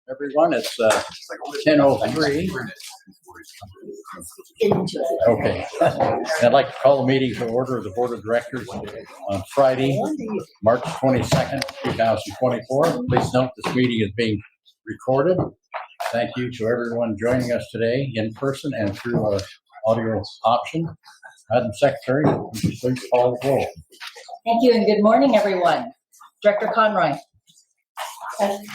Everyone, it's 10:03. Okay. I'd like to call the meeting to order of the Board of Directors on Friday, March 22nd, 2024. Please note this meeting is being recorded. Thank you to everyone joining us today in person and through our audio option. Madam Secretary, would you please call the roll? Thank you and good morning, everyone. Director Conroy. Present.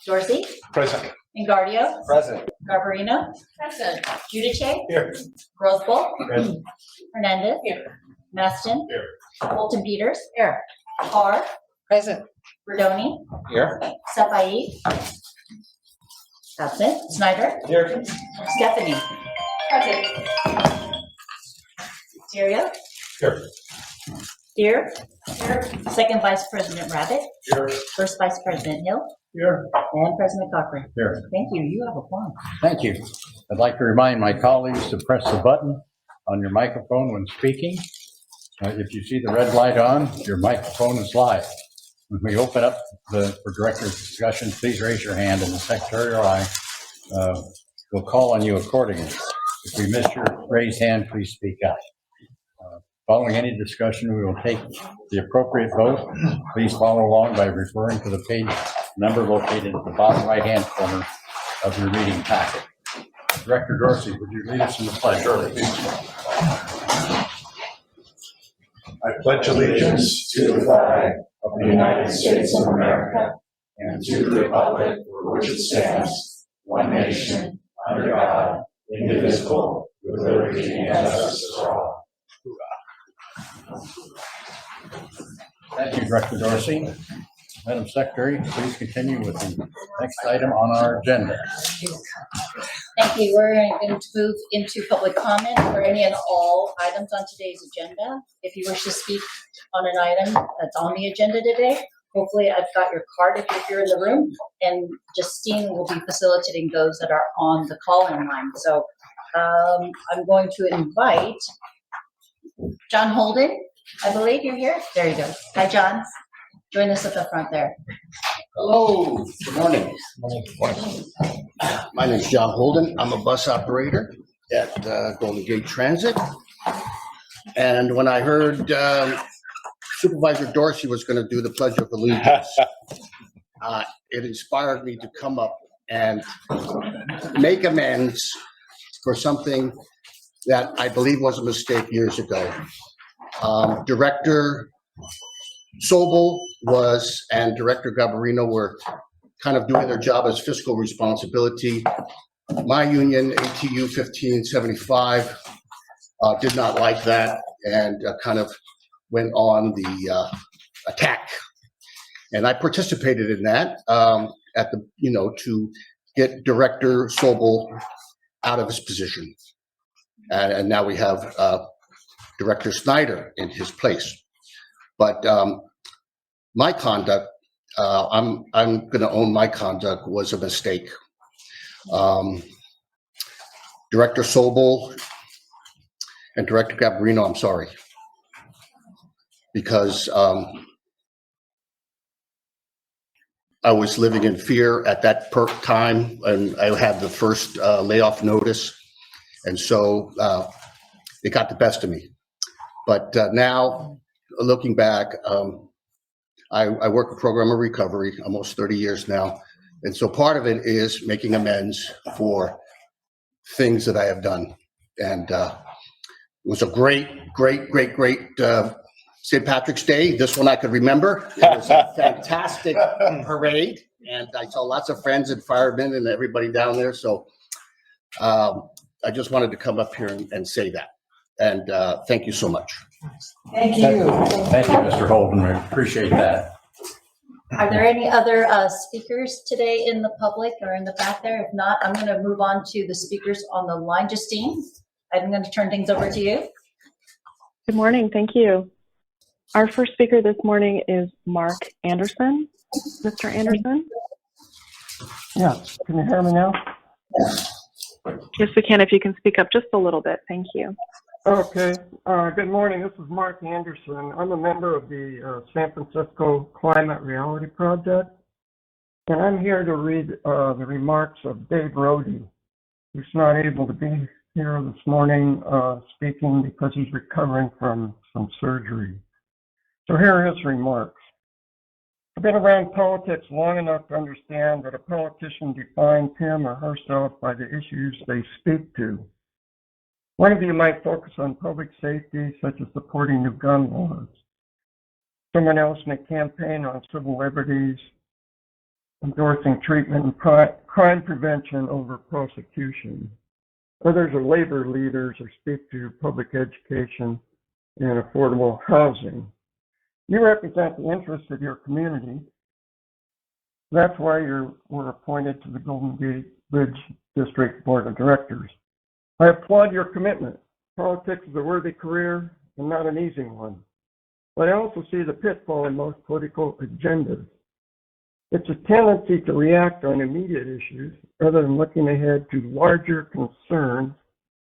Dorsey. Present. Ingardio. Present. Garbarino. Present. Giudice. Here. Roseball. Present. Hernandez. Here. Maston. Here. Fulton Peters. Here. Carr. Present. Verdoni. Here. Safai. Absent. Snyder. Here. Stephanie. Present. Syria. Here. Here. Second Vice President Rabbit. Here. First Vice President Hill. Here. And President Cochran. Here. Thank you. You have a quorum. Thank you. I'd like to remind my colleagues to press the button on your microphone when speaking. If you see the red light on, your microphone is live. When we open up for director's discussion, please raise your hand and the secretary or I will call on you accordingly. If we miss your raised hand, please speak up. Following any discussion, we will take the appropriate vote. Please follow along by referring to the page number located at the bottom right-hand corner of your meeting packet. Director Dorsey, would you lead us in the pledge? I pledge allegiance to the flag of the United States of America and to the republic for which it stands, one nation, under God, indivisible, with liberty and justice for all. Thank you, Director Dorsey. Madam Secretary, please continue with the next item on our agenda. Thank you. We're going to move into public comment for any and all items on today's agenda. If you wish to speak on an item that's on the agenda today, hopefully I've got your card if you're here in the room, and Justine will be facilitating those that are on the call-in line. So I'm going to invite John Holden. I believe you're here. There you go. Hi, John. Join us at the front there. Hello, good morning. My name is John Holden. I'm a bus operator at Golden Gate Transit. And when I heard Supervisor Dorsey was going to do the Pledge of Allegiance, it inspired me to come up and make amends for something that I believe was a mistake years ago. Director Sobel and Director Garbarino were kind of doing their job as fiscal responsibility. My union, ATU 1575, did not like that and kind of went on the attack. And I participated in that to get Director Sobel out of his position. And now we have Director Snyder in his place. But my conduct, I'm going to own my conduct, was a mistake. Director Sobel and Director Garbarino, I'm sorry. Because I was living in fear at that time, and I had the first layoff notice. And so it got the best of me. But now, looking back, I work a program of recovery almost 30 years now. And so part of it is making amends for things that I have done. And it was a great St. Patrick's Day. This one I could remember. It was a fantastic parade. And I saw lots of friends and firemen and everybody down there. So I just wanted to come up here and say that. And thank you so much. Thank you. Thank you, Mr. Holden. We appreciate that. Are there any other speakers today in the public or in the back there? If not, I'm going to move on to the speakers on the line. Justine, I'm going to turn things over to you. Good morning. Thank you. Our first speaker this morning is Mark Anderson. Mr. Anderson? Yeah, can you hear me now? Yes, we can. If you can speak up just a little bit. Thank you. Okay. Good morning. This is Mark Anderson. I'm a member of the San Francisco Climate Reality Project. And I'm here to read the remarks of Dave Rohde, who's not able to be here this morning speaking because he's recovering from some surgery. So here are his remarks. I've been around politics long enough to understand that a politician defines him or herself by the issues they speak to. One of you might focus on public safety, such as supporting new gun laws. Someone else may campaign on civil liberties, endorsing treatment and crime prevention over prosecution. Others are labor leaders or speak to public education and affordable housing. You represent the interests of your community. That's why you were appointed to the Golden Gate Bridge District Board of Directors. I applaud your commitment. Politics is a worthy career and not an easy one. But I also see the pitfall in most political agendas. It's a tendency to react on immediate issues rather than looking ahead to larger concerns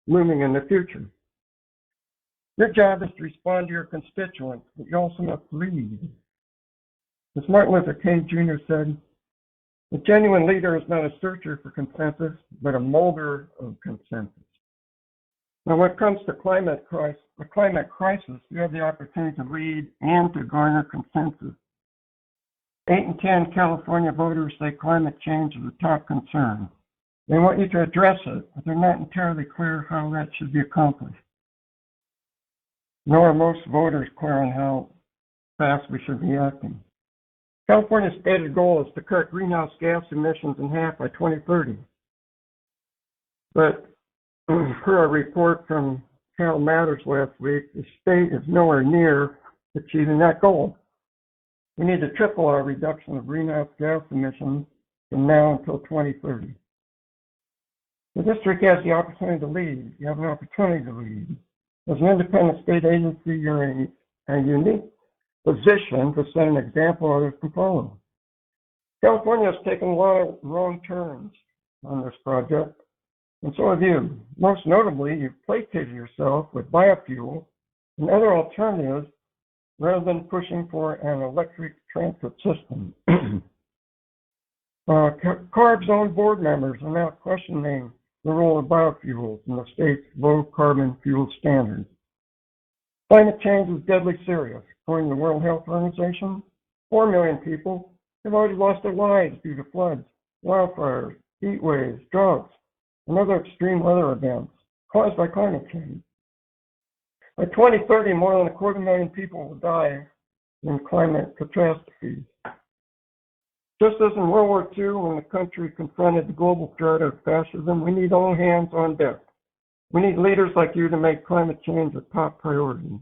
looming in the future. Your job is to respond to your constituents, but you also must lead. As Martin Luther King Jr. said, a genuine leader is not a searcher for consensus, but a molder of consensus. Now, when it comes to the climate crisis, you have the opportunity to lead and to garner consensus. 8 in 10 California voters say climate change is a top concern. They want you to address it, but they're not entirely clear how that should be accomplished. Nor are most voters clear on how fast we should be acting. California's stated goal is to cut greenhouse gas emissions in half by 2030. But per a report from Cal Matters last week, the state is nowhere near achieving that goal. We need to triple our reduction of greenhouse gas emissions from now until 2030. The district has the opportunity to lead. You have an opportunity to lead. As an independent state agency, you're in a unique position to set an example others can follow. California has taken a lot of wrong turns on this project, and so have you. Most notably, you've placated yourself with biofuel and other alternatives rather than pushing for an electric transit system. CARB's own board members are now questioning the role of biofuels in the state's low carbon fuel standards. Climate change is deadly serious. According to the World Health Organization, 4 million people have already lost their lives due to floods, wildfires, heat waves, droughts, and other extreme weather events caused by climate change. By 2030, more than 250,000 people will die in climate catastrophes. Just as in World War II, when the country confronted the global threat of fascism, we need all hands on deck. We need leaders like you to make climate change a top priority.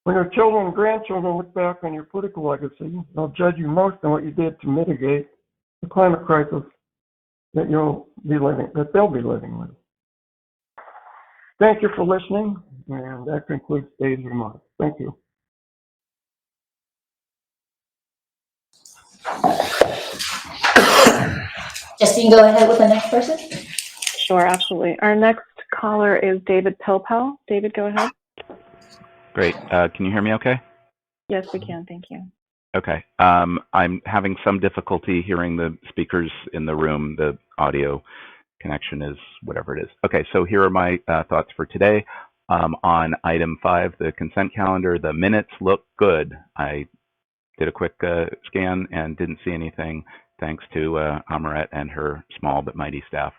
When your children and grandchildren look back on your political legacy, they'll judge you most on what you did to mitigate the climate crisis that they'll be living with. Thank you for listening, and that concludes today's remarks. Thank you. Justine, go ahead with the next person. Sure, absolutely. Our next caller is David Pilpel. David, go ahead. Great. Can you hear me okay? Yes, we can. Thank you. Okay. I'm having some difficulty hearing the speakers in the room. The audio connection is whatever it is. Okay, so here are my thoughts for today. On item 5, the consent calendar, the minutes look good. I did a quick scan and didn't see anything, thanks to Amaret and her small but mighty staff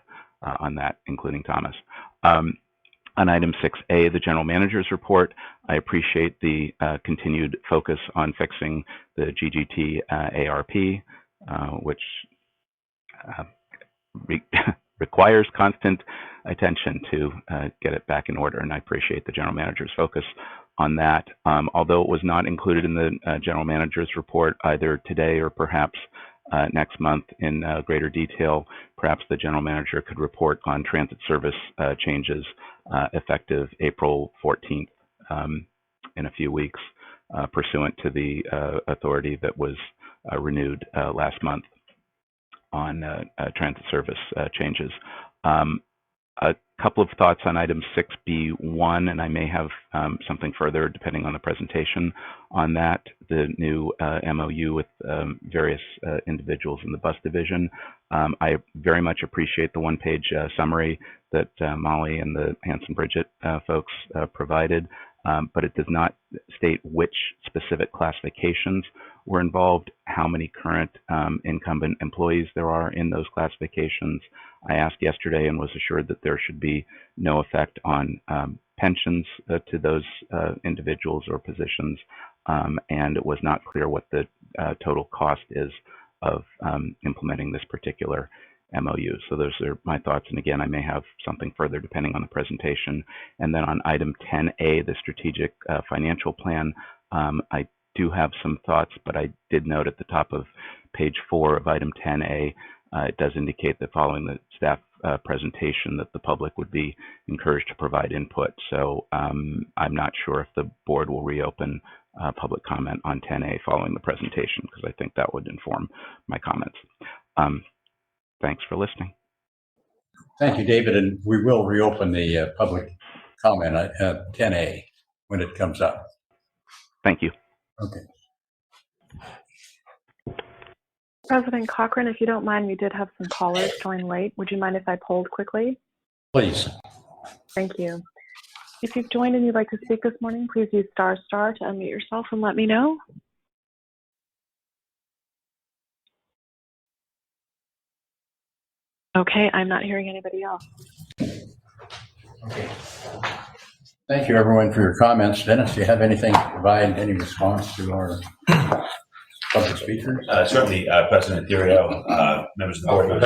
on that, including Thomas. On item 6A, the general manager's report, I appreciate the continued focus on fixing the GGT ARP, which requires constant attention to get it back in order, and I appreciate the general manager's focus on that. Although it was not included in the general manager's report either today or perhaps next month in greater detail, perhaps the general manager could report on transit service changes effective April 14th in a few weeks, pursuant to the authority that was renewed last month on transit service changes. A couple of thoughts on item 6B1, and I may have something further depending on the presentation on that, the new MOU with various individuals in the bus division. I very much appreciate the one-page summary that Molly and the Hanson Bridget folks provided, but it does not state which specific classifications were involved, how many current incumbent employees there are in those classifications. I asked yesterday and was assured that there should be no effect on pensions to those individuals or positions, and it was not clear what the total cost is of implementing this particular MOU. So those are my thoughts, and again, I may have something further depending on the presentation. And then on item 10A, the strategic financial plan, I do have some thoughts, but I did note at the top of page 4 of item 10A, it does indicate that following the staff presentation that the public would be encouraged to provide input. So I'm not sure if the board will reopen public comment on 10A following the presentation, because I think that would inform my comments. Thanks for listening. Thank you, David, and we will reopen the public comment at 10A when it comes up. Thank you. Okay. President Cochran, if you don't mind, we did have some callers join late. Would you mind if I polled quickly? Please. Thank you. If you've joined and you'd like to speak this morning, please use ** to unmute yourself and let me know. Okay, I'm not hearing anybody else. Okay. Thank you, everyone, for your comments. Dennis, do you have anything to provide, any response to our public speakers? Certainly, President Theriot, members of the board. No.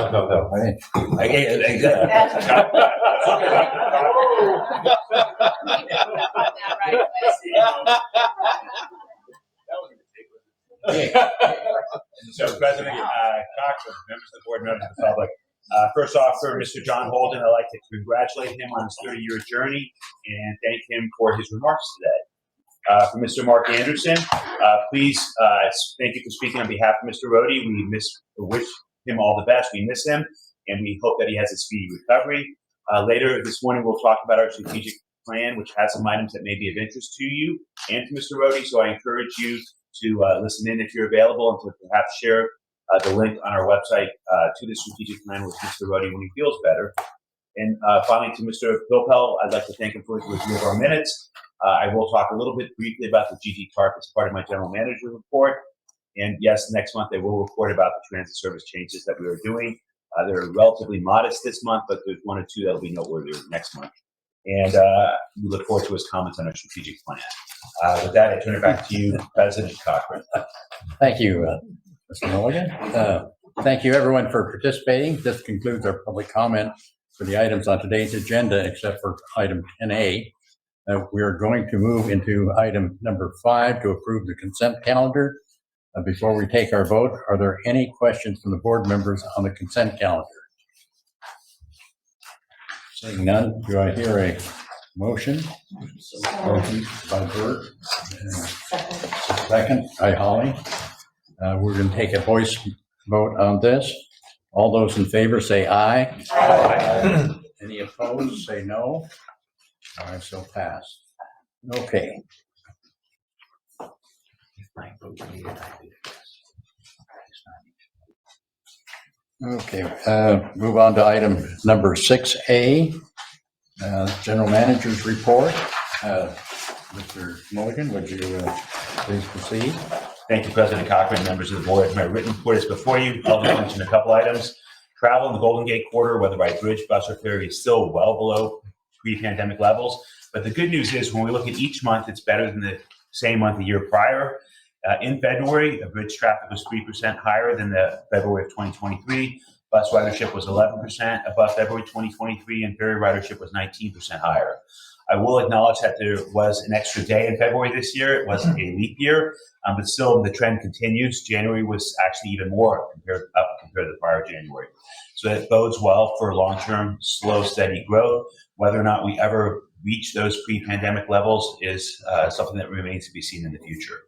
So, President Cochran, members of the board, members of the public. First off, for Mr. John Holden, I'd like to congratulate him on his 30-year journey and thank him for his remarks today. For Mr. Mark Anderson, please, thank you for speaking on behalf of Mr. Rohde. We wish him all the best. We miss him, and we hope that he has a speedy recovery. Later this morning, we'll talk about our strategic plan, which has some items that may be of interest to you and to Mr. Rohde. So I encourage you to listen in if you're available and to perhaps share the link on our website to the strategic plan with Mr. Rohde when he feels better. And finally, to Mr. Pilpel, I'd like to thank him for his review of our minutes. I will talk a little bit briefly about the GG TARP as part of my general manager report. And yes, next month I will report about the transit service changes that we are doing. They're relatively modest this month, but there's 1 or 2 that will be noteworthy next month. And we look forward to his comments on our strategic plan. With that, I turn it back to you, President Cochran. Thank you, Mr. Mulligan. Thank you, everyone, for participating. This concludes our public comment for the items on today's agenda, except for item 10A. We are going to move into item number 5 to approve the consent calendar. Before we take our vote, are there any questions from the board members on the consent calendar? Seeing none, do I hear a motion? Motion by Bert. Second by Holly. We're going to take a voice vote on this. All those in favor say aye. Aye. Any opposed say no. All right, so passed. Okay. Okay, move on to item number 6A, General Manager's Report. Mr. Mulligan, would you please proceed? Thank you, President Cochran, members of the board. My written report is before you. I'll just mention a couple items. Travel in the Golden Gate Corridor, whether by bridge, bus, or ferry, is still well below pre-pandemic levels. But the good news is when we look at each month, it's better than the same month the year prior. In February, the bridge traffic was 3% higher than the February of 2023. Bus ridership was 11% above February 2023, and ferry ridership was 19% higher. I will acknowledge that there was an extra day in February this year. It wasn't a leap year, but still the trend continues. January was actually even more compared to the prior January. So that bodes well for long-term, slow, steady growth. Whether or not we ever reach those pre-pandemic levels is something that remains to be seen in the future.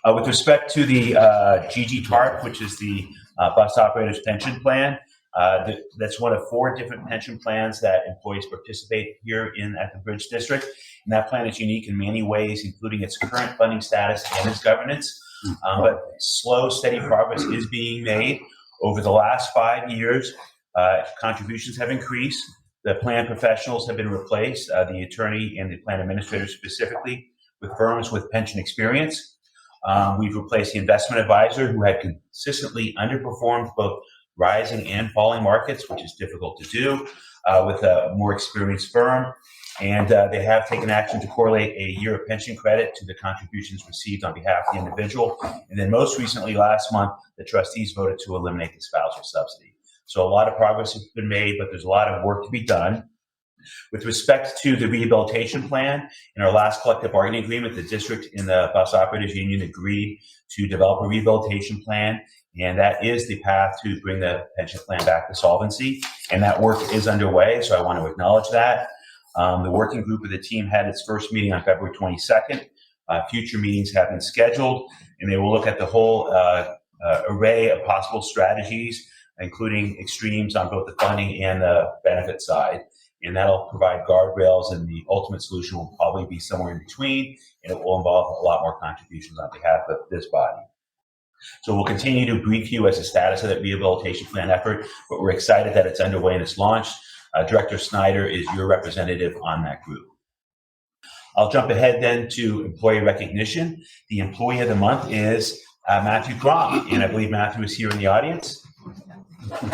With respect to the GG TARP, which is the Bus Operators Pension Plan, That's one of 4 different pension plans that employees participate here at the Bridge District. And that plan is unique in many ways, including its current funding status and its governance. But slow, steady progress is being made. Over the last 5 years, contributions have increased. The plan professionals have been replaced, the attorney and the plan administrator specifically, with firms with pension experience. We've replaced the investment advisor who had consistently underperformed both rising and falling markets, which is difficult to do, with a more experienced firm. And they have taken action to correlate a year of pension credit to the contributions received on behalf of the individual. And then most recently, last month, the trustees voted to eliminate the spousal subsidy. So a lot of progress has been made, but there's a lot of work to be done. With respect to the rehabilitation plan, in our last collective bargaining agreement, the district and the bus operators union agreed to develop a rehabilitation plan, and that is the path to bring the pension plan back to solvency. And that work is underway, so I want to acknowledge that. The working group of the team had its first meeting on February 22nd. Future meetings have been scheduled, and they will look at the whole array of possible strategies, including extremes on both the funding and the benefit side. And that'll provide guardrails, and the ultimate solution will probably be somewhere in between, and it will involve a lot more contributions on behalf of this body. So we'll continue to brief you as the status of that rehabilitation plan effort, but we're excited that it's underway and it's launched. Director Snyder is your representative on that group. I'll jump ahead then to employee recognition. The employee of the month is Matthew Crom, and I believe Matthew is here in the audience.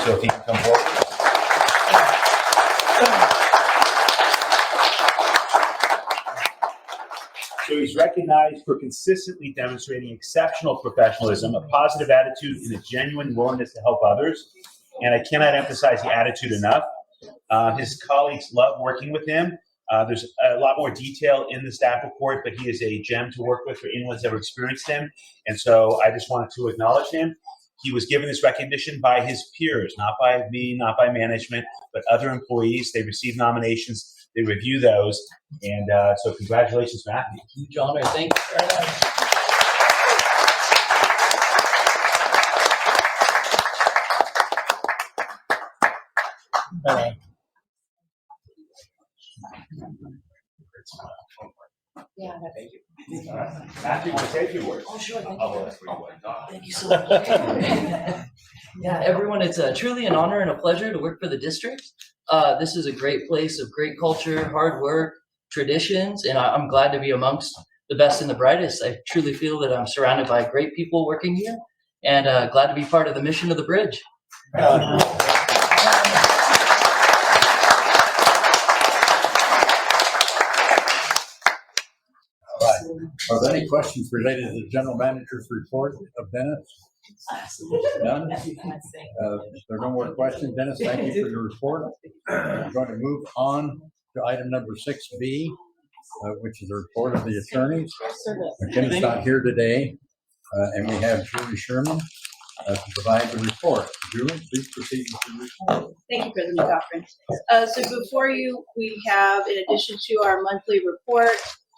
So if he can come forward. So he's recognized for consistently demonstrating exceptional professionalism, a positive attitude, and a genuine willingness to help others. And I cannot emphasize the attitude enough. His colleagues love working with him. There's a lot more detail in the staff report, but he is a gem to work with for anyone who's ever experienced him. And so I just wanted to acknowledge him. He was given this recognition by his peers, not by me, not by management, but other employees. They receive nominations. They review those. And so congratulations, Matthew. John, I thank you very much. Yeah. Thank you. Matthew, will take your word. Oh, sure. Thank Oh, you. that's where you went. Thank you so much. Yeah, everyone, it's truly an honor and a pleasure to work for the district. This is a great place of great culture, hard work, traditions, and I'm glad to be amongst the best and the brightest. I truly feel that I'm surrounded by great people working here, and glad to be part of the mission of the Bridge. Are there any questions related to the general manager's report of Dennis? None? If there are no more questions, Dennis, thank you for your report. I'm going to move on to item number 6B, which is a report of the attorneys. McKinnon's not here today, and we have Julie Sherman to provide the report. Julie, please proceed with the report. Thank you, President Cochran. So before you, we have, in addition to our monthly report,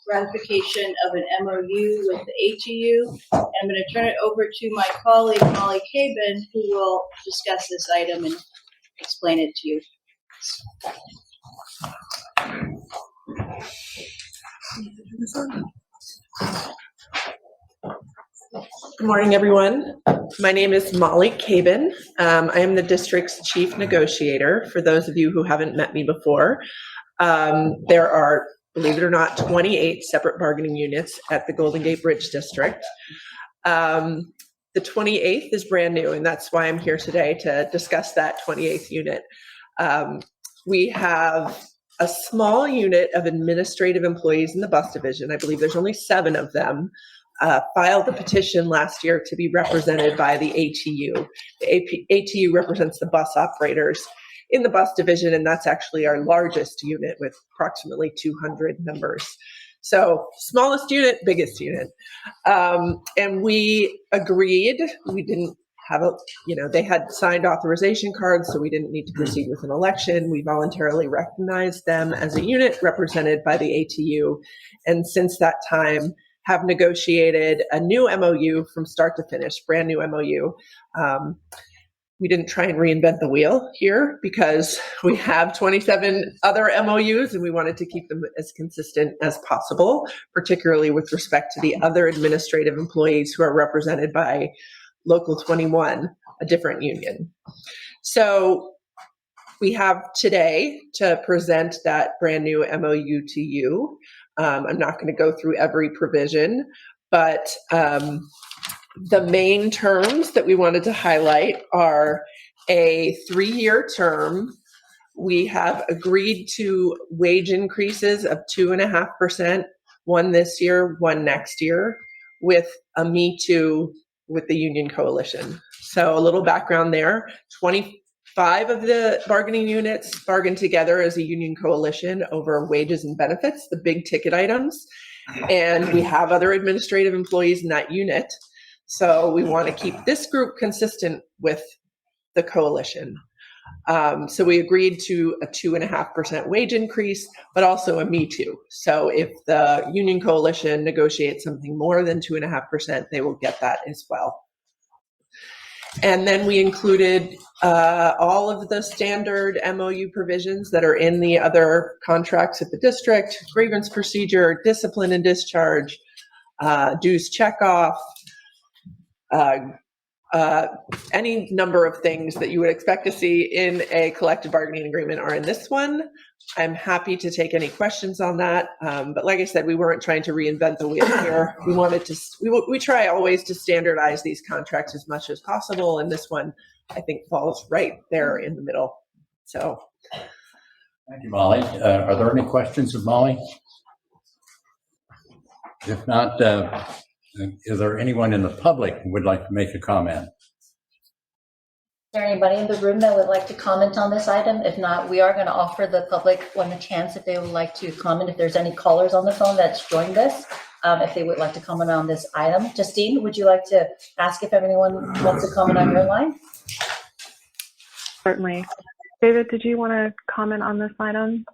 ratification of an MOU with the ATU. And I'm going to turn it over to my colleague, Molly Cabin, who will discuss this item and explain it to you. Good morning, everyone. My name is Molly Cabin. I am the district's chief negotiator. For those of you who haven't met me before, there are, believe it or not, 28 separate bargaining units at the Golden Gate Bridge District. The 28th is brand new, and that's why I'm here today to discuss that 28th unit. We have a small unit of administrative employees in the bus division. I believe there's only 7 of them. Filed a petition last year to be represented by the ATU. The ATU represents the bus operators in the bus division, and that's actually our largest unit with approximately 200 members. So smallest unit, biggest unit. And we agreed, we didn't have they had signed authorization cards, so we didn't need to proceed with an election. We voluntarily recognized them as a unit represented by the ATU. And since that time, have negotiated a new MOU from start to finish, brand new MOU. we didn't try and reinvent the wheel here because we have 27 other MOUs and we wanted to keep them as consistent as possible, particularly with respect to the other administrative employees who are represented by Local 21, a different union. So we have today to present that brand new MOU to you. I'm not going to go through every provision, but the main terms that we wanted to highlight are a 3-year term. We have agreed to wage increases of 2.5%, one this year, one next year, with a Me Too with the union coalition. So a little background there, 25 of the bargaining units bargained together as a union coalition over wages and benefits, the big ticket items. And we have other administrative employees in that unit. So we want to keep this group consistent with the coalition. So we agreed to a 2.5% wage increase, but also a Me Too. So if the union coalition negotiates something more than 2.5%, they will get that as well. And then we included all of the standard MOU provisions that are in the other contracts at the district: grievance procedure, discipline and discharge, dues checkoff, any number of things that you would expect to see in a collective bargaining agreement are in this one. I'm happy to take any questions on that. But like I said, we weren't trying to reinvent the wheel here. We wanted to, we try always to standardize these contracts as much as possible. And this one, I think, falls right there in the middle. So. Thank you, Molly. Are there any questions of Molly? If not, is there anyone in the public who would like to make a comment? Is there anybody in the room that would like to comment on this item? If not, we are going to offer the public one a chance if they would like to comment. If there's any callers on the phone that's joined us, if they would like to comment on this item. Justine, would you like to ask if anyone wants to comment on your line? Certainly. David, did you want to comment on this item?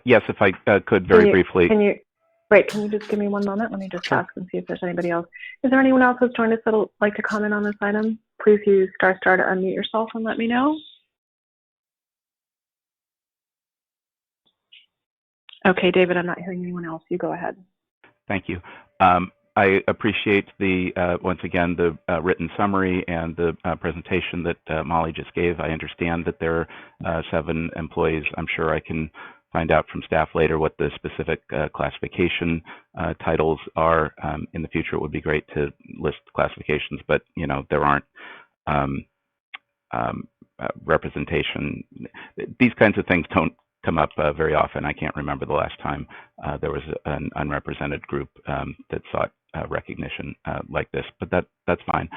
Yes, if I could very briefly. Can you just give me one moment? Let me just ask and see if there's anybody else. Is there anyone else who's joined us that would like to comment on this item? Please use * to unmute yourself and let me know. Okay, David, I'm not hearing anyone else. You go ahead. Thank you. I appreciate once again, the written summary and the presentation that Molly just gave. I understand that there are 7 employees. I'm sure I can find out from staff later what the specific classification titles are. In the future, it would be great to list classifications, but there aren't representation. These kinds of things don't come up very often. I can't remember the last time there was an unrepresented group that sought recognition like this, but that's fine.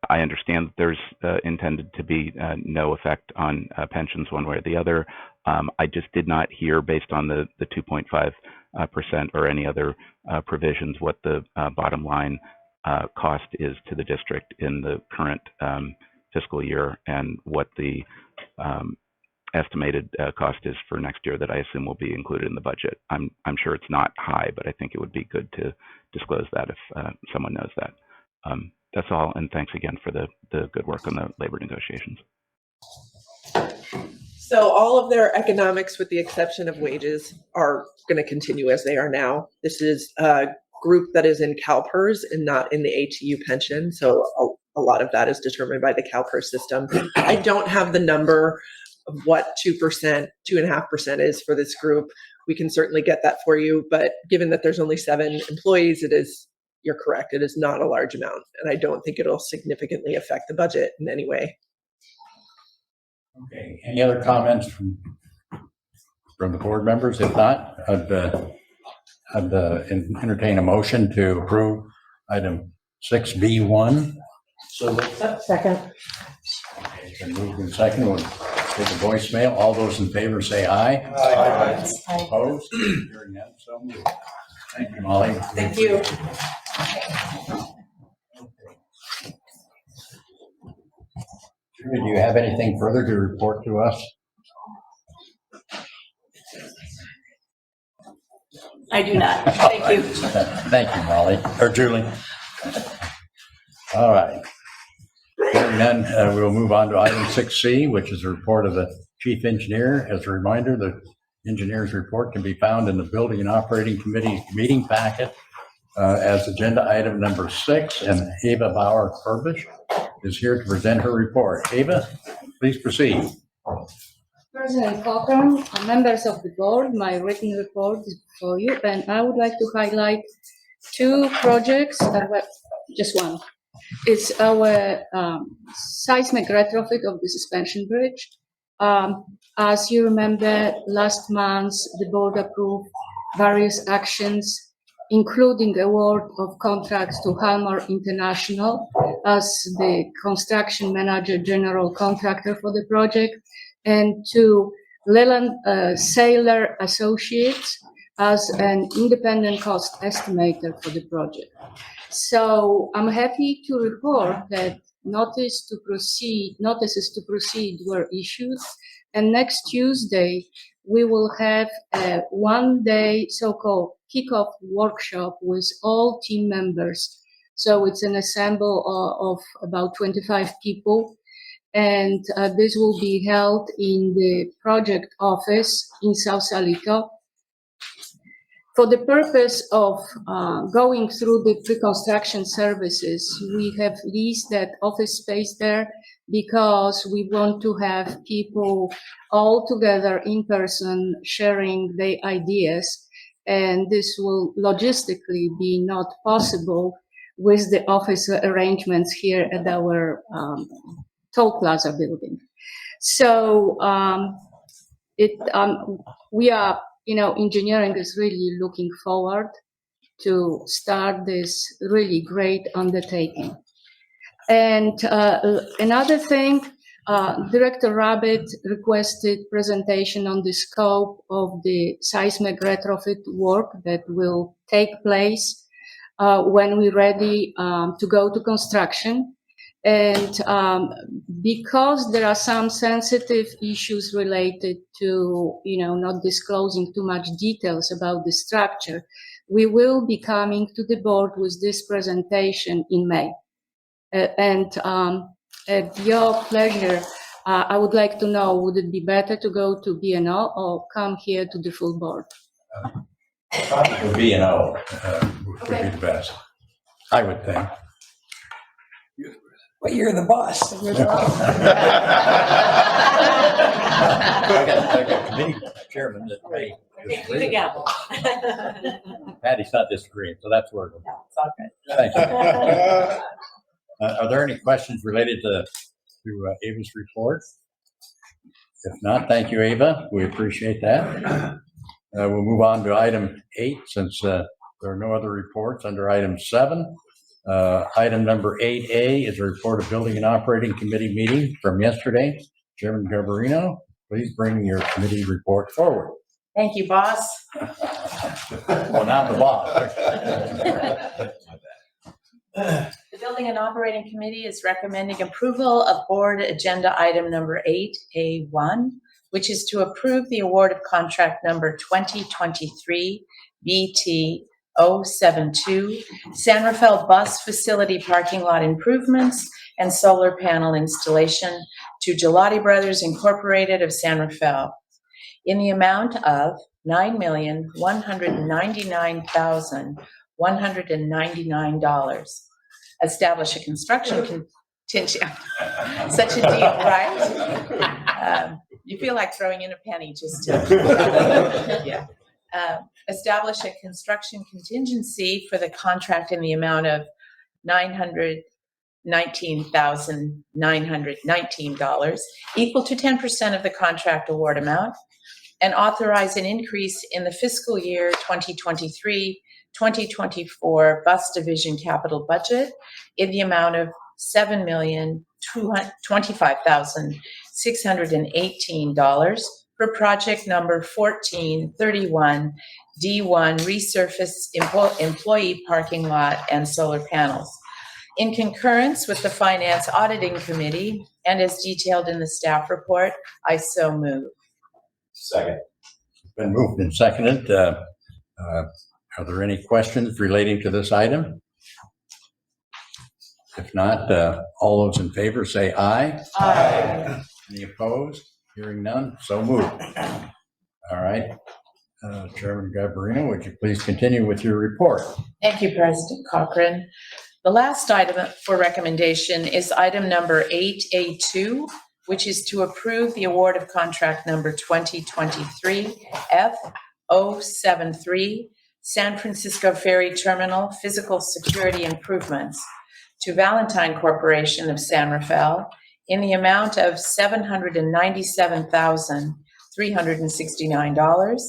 I understand that there's intended to be no effect on pensions one way or the other. I just did not hear, based on the 2.5% or any other provisions, what the bottom line cost is to the district in the current fiscal year, and what the estimated cost is for next year that I assume will be included in the budget. I'm sure it's not high, but I think it would be good to disclose that if someone knows that. That's all, and thanks again for the good work on the labor negotiations. So all of their economics, with the exception of wages, are going to continue as they are now. This is a group that is in CalPERS and not in the ATU pension. So a lot of that is determined by the CalPERS system. I don't have the number of what 2.5% is for this group. We can certainly get that for you, but given that there's only 7 employees, you're correct, it is not a large amount, and I don't think it'll significantly affect the budget in any way. Okay, any other comments from the board members? If not, I'd entertain a motion to approve item 6B1. So second. Okay, it's been moved and seconded. We'll take a voicemail. All those in favor say aye. Aye. Opposed? Hearing none, so moved. Thank you, Molly. Thank you. Julie, do you have anything further to report to us? I do not. Thank you. Thank you, Molly, or Julie. All right. Hearing none, we'll move on to item 6C, which is a report of the chief engineer. As a reminder, the engineer's report can be found in the Building and Operating Committee meeting packet as agenda item number 6, and Ava Bauer-Furbish is here to present her report. Ava, please proceed. President Cochran, members of the board, my written report is for you, and I would like to highlight 2 projects, just one. It's our seismic retrofit of the suspension bridge. As you remember, last month, the board approved various actions, including award of contracts to Halmar International as the construction manager general contractor for the project, and to Leland Saylor Associates as an independent cost estimator for the project. So I'm happy to report that notices to proceed were issued, and next Tuesday we will have a one-day so-called kickoff workshop with all team members. So it's an assemble of about 25 people. And this will be held in the project office in Sausalito. For the purpose of going through the pre-construction services, we have leased that office space there because we want to have people all together in person sharing their ideas. And this will logistically be not possible with the office arrangements here at our Toll Plaza building. So we are, engineering is really looking forward to start this really great undertaking. And another thing, Director Rabbit requested presentation on the scope of the seismic retrofit work that will take place when we're ready to go to construction. And because there are some sensitive issues related to, not disclosing too much details about the structure, we will be coming to the board with this presentation in May. And at your pleasure, I would like to know, would it be better to go to B&O or come here to the full board? Probably B&O would be the best, I would think. But you're the boss. I got committee chairman that may disagree. Patty's not disagreeing, so that's where. No, it's all good. Thank you. Are there any questions related to Ava's report? If not, thank you, Ava. We appreciate that. We'll move on to item 8 since there are no other reports under item 7. Item number 8A is a report of Building and Operating Committee meeting from yesterday. Chairman Garbarino, please bring your committee report forward. Thank you, boss. Well, now the boss. The Building and Operating Committee is recommending approval of board agenda item number 8A1, which is to approve the award of contract number 2023 BT 072 San Rafael Bus Facility Parking Lot Improvements and Solar Panel Installation to Gelati Brothers Incorporated of San Rafael in the amount of $9,199,199. Establish a construction contingent. Such a deal, right? You feel like throwing in a penny just to, yeah. Establish a construction contingency for the contract in the amount of $919,919, equal to 10% of the contract award amount, and authorize an increase in the fiscal year 2023-2024 bus division capital budget in the amount of $7,025,618 for project number 1431 D1 resurface employee parking lot and solar panels. In concurrence with the Finance Auditing Committee and as detailed in the staff report, I so move. Second. It's been moved and seconded. Are there any questions relating to this item? If not, all those in favor say aye. Aye. Any opposed? Hearing none, so moved. All right. Chairman Garbarino, would you please continue with your report? Thank you, President Cochran. The last item for recommendation is item number 8A2, which is to approve the award of contract number 2023 F073 San Francisco Ferry Terminal Physical Security Improvements to Valentine Corporation of San Rafael in the amount of $797,369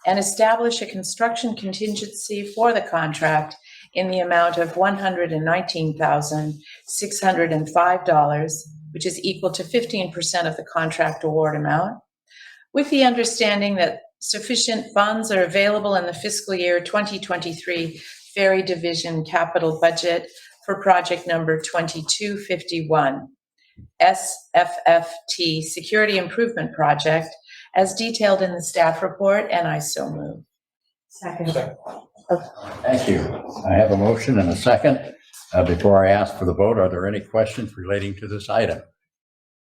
and establish a construction contingency for the contract in the amount of $119,605, which is equal to 15% of the contract award amount, with the understanding that sufficient funds are available in the fiscal year 2023 Ferry Division capital budget for project number 2251, SFFT Security Improvement Project, as detailed in the staff report, and I so move. Second. Thank you. I have a motion and a second. Before I ask for the vote, are there any questions relating to this item?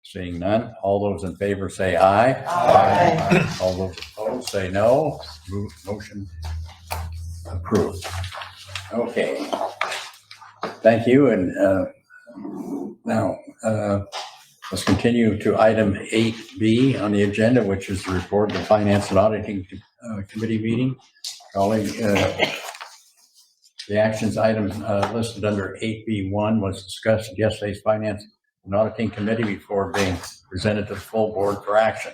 Seeing none, all those in favor say aye. Aye. All those opposed say no. Motion approved. Okay. Thank you. And now let's continue to item 8B on the agenda, which is the report of the Finance and Auditing Committee meeting. Calling the actions items listed under 8B1 was discussed at yesterday's Finance and Auditing Committee before being presented to the full board for action.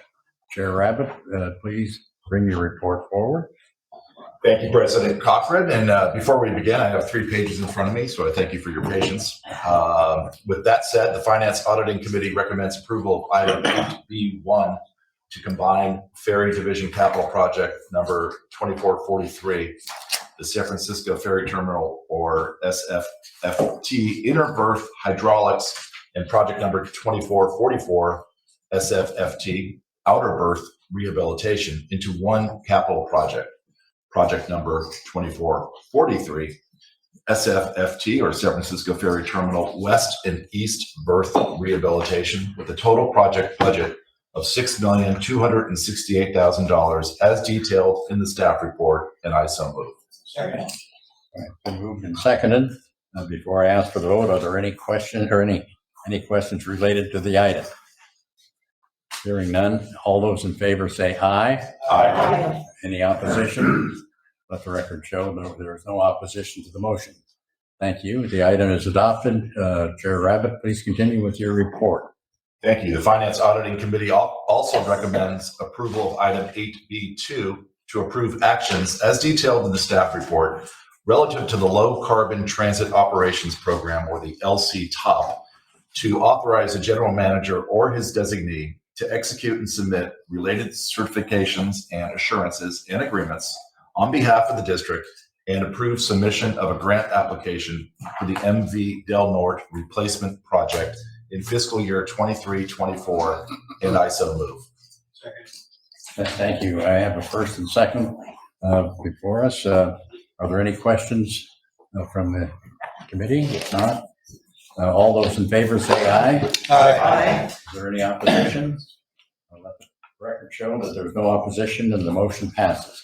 Chair Rabbit, please bring your report forward. Thank you, President Cochran. And before we begin, I have 3 pages in front of me, so I thank you for your patience. With that said, the Finance Auditing Committee recommends approval of item 8B1 to combine Ferry Division Capital Project number 2443, the San Francisco Ferry Terminal, or SFFT, inner berth hydraulics, and project number 2444, SFFT, outer berth rehabilitation, into one capital project. Project number 2443, SFFT, or San Francisco Ferry Terminal West and East Berth Rehabilitation, with a total project budget of $6,268,000 as detailed in the staff report, and I so move. Second. All right, been moved and seconded. Before I ask for the vote, are there any questions or any questions related to the item? Hearing none, all those in favor say aye. Aye. Any opposition? Let the record show there is no opposition to the motion. Thank you. The item is adopted. Chair Rabbit, please continue with your report. Thank you. The Finance Auditing Committee also recommends approval of item 8B2 to approve actions as detailed in the staff report relative to the Low Carbon Transit Operations Program, or the LC-TOP, to authorize a general manager or his designee to execute and submit related certifications and assurances and agreements on behalf of the district and approve submission of a grant application for the MV Del Norte replacement project in fiscal year 23-24, and I so move. Thank you. I have a first and second before us. Are there any questions from the committee? If not, all those in favor say aye. Aye. Is there any opposition? I'll let the record show that there's no opposition and the motion passes.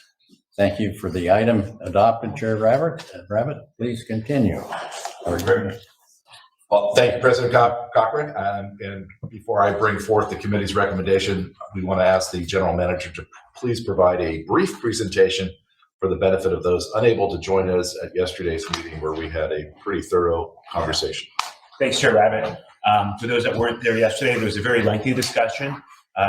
Thank you for the item adopted, Chair Rabbit. Rabbit, please continue. Well, thank you, President Cochran. And before I bring forth the committee's recommendation, we want to ask the general manager to please provide a brief presentation for the benefit of those unable to join us at yesterday's meeting, where we had a pretty thorough conversation. Thanks, Chair Rabbit. For those that weren't there yesterday, there was a very lengthy discussion.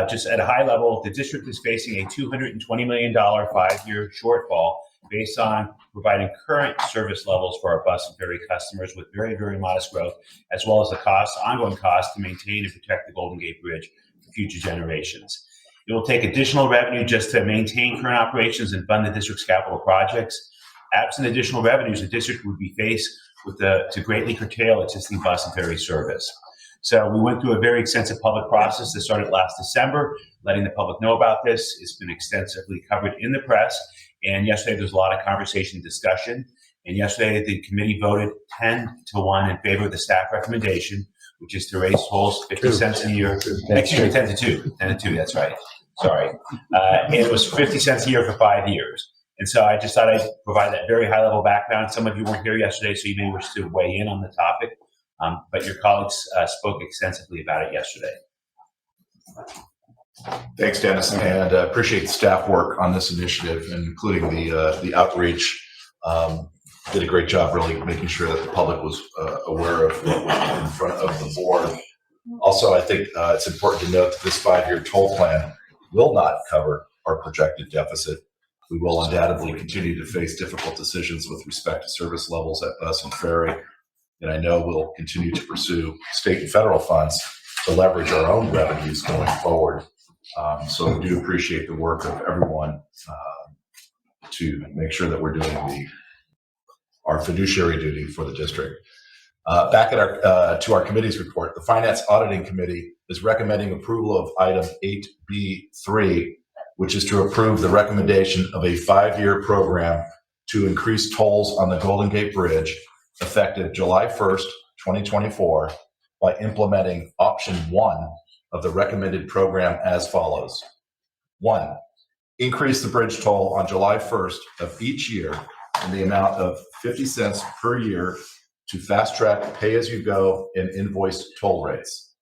Just at a high level, the district is facing a $220 million 5-year shortfall based on providing current service levels for our bus and ferry customers with very, very modest growth, as well as the ongoing cost to maintain and protect the Golden Gate Bridge for future generations. It will take additional revenue just to maintain current operations and fund the district's capital projects. Absent additional revenues, the district would be faced with to greatly curtail existing bus and ferry service. So we went through a very extensive public process that started last December, letting the public know about this. It's been extensively covered in the press. And yesterday, there was a lot of conversation and discussion. And yesterday, the committee voted 10-1 in favor of the staff recommendation, which is to raise tolls 50 cents a year. Excuse me, 10-2. 10-2, that's right. Sorry. It was 50 cents a year for 5 years. And so I just thought I'd provide that very high-level background. Some of you weren't here yesterday, so you may wish to weigh in on the topic. But your colleagues spoke extensively about it yesterday. Thanks, Dennis, and appreciate staff work on this initiative, including the outreach. Did a great job really making sure that the public was aware of what was in front of the board. Also, I think it's important to note that this 5-year toll plan will not cover our projected deficit. We will undoubtedly continue to face difficult decisions with respect to service levels at bus and ferry, and I know we'll continue to pursue state and federal funds to leverage our own revenues going forward. So we do appreciate the work of everyone to make sure that we're doing our fiduciary duty for the district. Back at to our committee's report, the Finance Auditing Committee is recommending approval of item 8B3, which is to approve the recommendation of a 5-year program to increase tolls on the Golden Gate Bridge effective July 1st, 2024, by implementing option 1 of the recommended program as follows. 1, increase the bridge toll on July 1st of each year in the amount of 50 cents per year to fast-track pay-as-you-go and invoiced toll rates.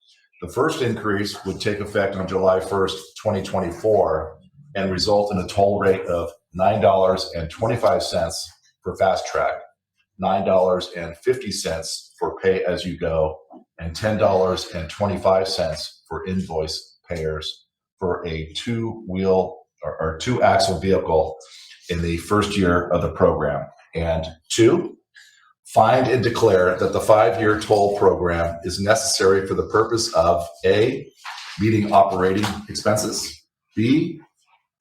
The first increase would take effect on July 1st, 2024, and result in a toll rate of $9.25 for fast-track, $9.50 for pay-as-you-go, and $10.25 for invoice payers for a two-axle vehicle in the first year of the program. And 2, find and declare that the 5-year toll program is necessary for the purpose of A, meeting operating expenses, B,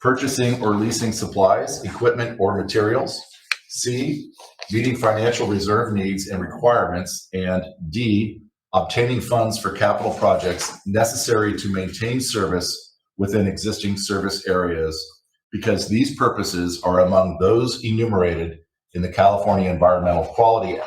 purchasing or leasing supplies, equipment, or materials, C, meeting financial reserve needs and requirements, and D, obtaining funds for capital projects necessary to maintain service within existing service areas, because these purposes are among those enumerated in the California Environmental Quality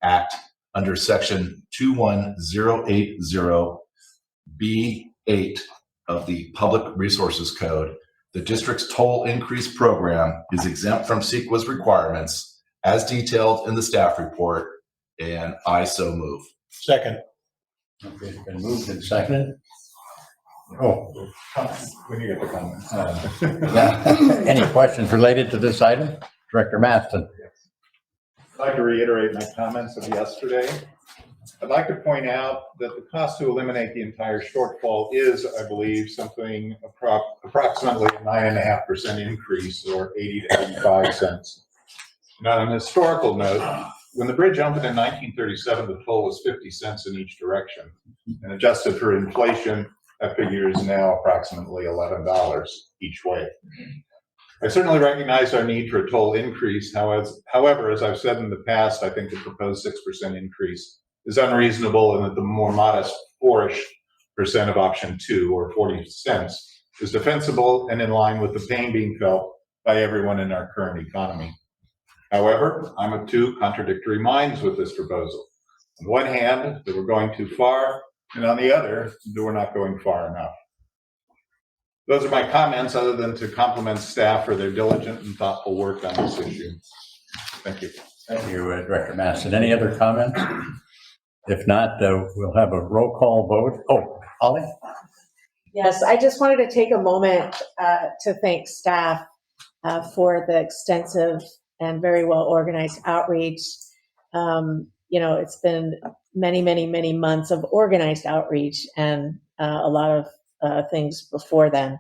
Act under section 21080B8 of the Public Resources Code. The district's toll increase program is exempt from CEQA's requirements as detailed in the staff report, and I so move. Second. Okay, it's been moved and seconded. Oh, When you get the comment. yeah. Any questions related to this item? Director Maston. I'd like to reiterate my comments of yesterday. I'd like to point out that the cost to eliminate the entire shortfall is, I believe, something approximately a 9.5% increase, or 80 to 85 cents. Now, on a historical note, when the bridge opened in 1937, the toll was 50 cents in each direction. And adjusted for inflation, that figure is now approximately $11 each way. I certainly recognize our need for a toll increase. However, as I've said in the past, I think the proposed 6% increase is unreasonable, and that the more modest 4-ish% of option 2, or 40 cents, is defensible and in line with the pain being felt by everyone in our current economy. However, I'm of two contradictory minds with this proposal. On the one hand, that we're going too far, and on the other, that we're not going far enough. Those are my comments, other than to compliment staff for their diligent and thoughtful work on this issue. Thank you. Thank you, Director Maston. Any other comments? If not, we'll have a roll call vote. Oh, Holly? Yes, I just wanted to take a moment to thank staff for the extensive and very well organized outreach. It's been many, many, many months of organized outreach, and a lot of things before then.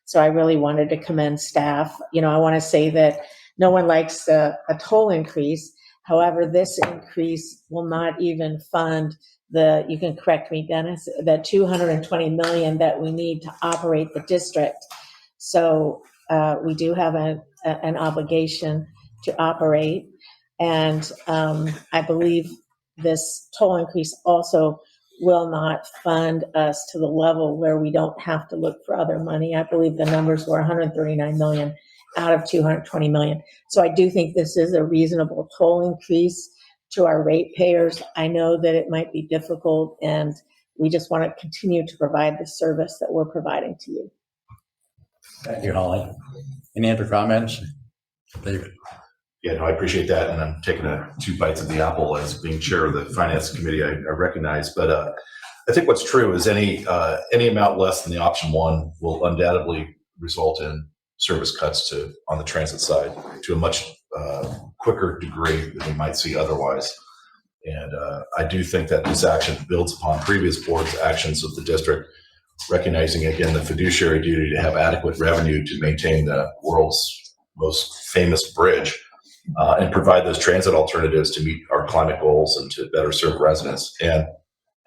So I really wanted to commend staff. I want to say that no one likes a toll increase. However, this increase will not even fund you can correct me, Dennis, the $220 million that we need to operate the district. So we do have an obligation to operate. And I believe this toll increase also will not fund us to the level where we don't have to look for other money. I believe the numbers were $139 million out of 220 million. So I do think this is a reasonable toll increase to our ratepayers. I know that it might be difficult, and we just want to continue to provide the service that we're providing to you. Thank you, Holly. Any other comments? David? Yeah, no, I appreciate that, and I'm taking two bites of the apple as being chair of the finance committee. I recognize, but I think what's true is any amount less than the option one will undoubtedly result in service cuts on the transit side to a much quicker degree than we might see otherwise. And I do think that this action builds upon previous board's actions of the district, recognizing again the fiduciary duty to have adequate revenue to maintain the world's most famous bridge and provide those transit alternatives to meet our climate goals and to better serve residents. And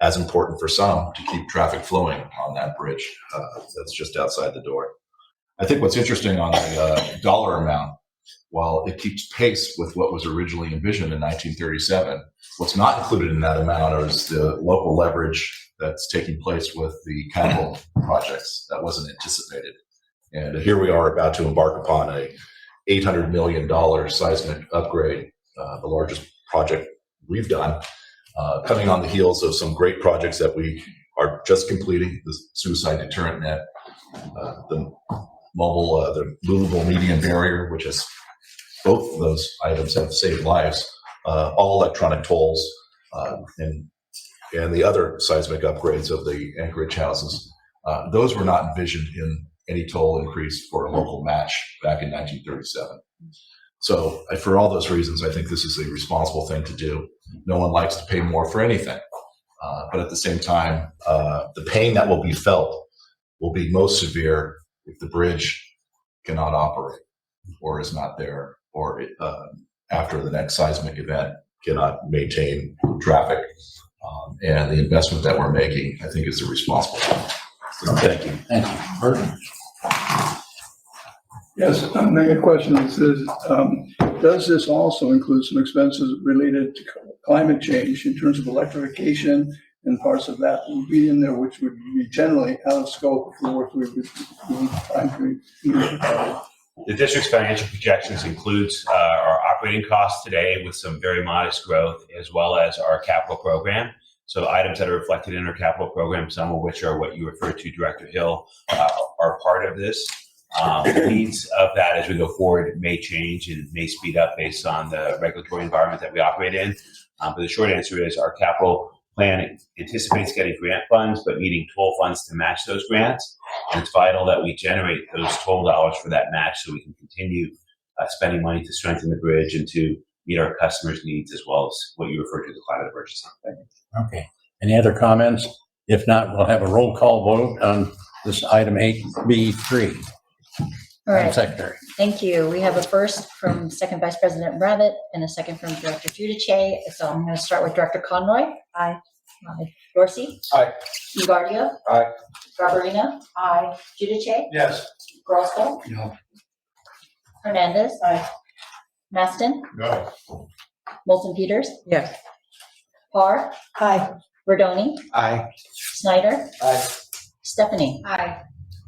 as important for some, to keep traffic flowing on that bridge that's just outside the door. I think what's interesting on the dollar amount, while it keeps pace with what was originally envisioned in 1937, what's not included in that amount is the local leverage that's taking place with the capital projects that wasn't anticipated. And here we are about to embark upon a $800 million seismic upgrade, the largest project we've done, coming on the heels of some great projects that we are just completing, the suicide deterrent net, the movable median barrier, which is both of those items have saved lives, all electronic tolls, and the other seismic upgrades of the Anchorage houses. Those were not envisioned in any toll increase for a local match back in 1937. So for all those reasons, I think this is a responsible thing to do. No one likes to pay more for anything. But at the same time, the pain that will be felt will be most severe if the bridge cannot operate or is not there, or after the next seismic event cannot maintain traffic. And the investment that we're making, I think, is a responsible one. So thank you. Thank you. Burton? Yes, my question is this, does this also include some expenses related to climate change in terms of electrification and parts of that will be in there, which would be generally out of scope for what we would be trying to do? The district's financial projections includes our operating costs today with some very modest growth, as well as our capital program. So items that are reflected in our capital program, some of which are what you referred to, Director Hill, are part of this. The needs of that as we go forward may change and may speed up based on the regulatory environment that we operate in. But the short answer is our capital plan anticipates getting grant funds, but needing toll funds to match those grants. And it's vital that we generate those toll dollars for that match so we can continue spending money to strengthen the bridge and to meet our customers' needs, as well as what you referred to, the climate emergency. Okay. Any other comments? If not, we'll have a roll call vote on this item 8B3. All Madam right. Secretary. Thank you. We have a first from Second Vice President Rabbit and a second from Director Giudice. So I'm going to start with Director Conroy. Aye. Dorsey. Aye. DiGuardia. Aye. Garbarino. Aye. Giudice. Yes. Grosval. No. Hernandez. Aye. Maston. No. Moulton Peters. Yes. Parr. Aye. Verdoni. Aye. Snyder. Aye. Stephanie. Aye.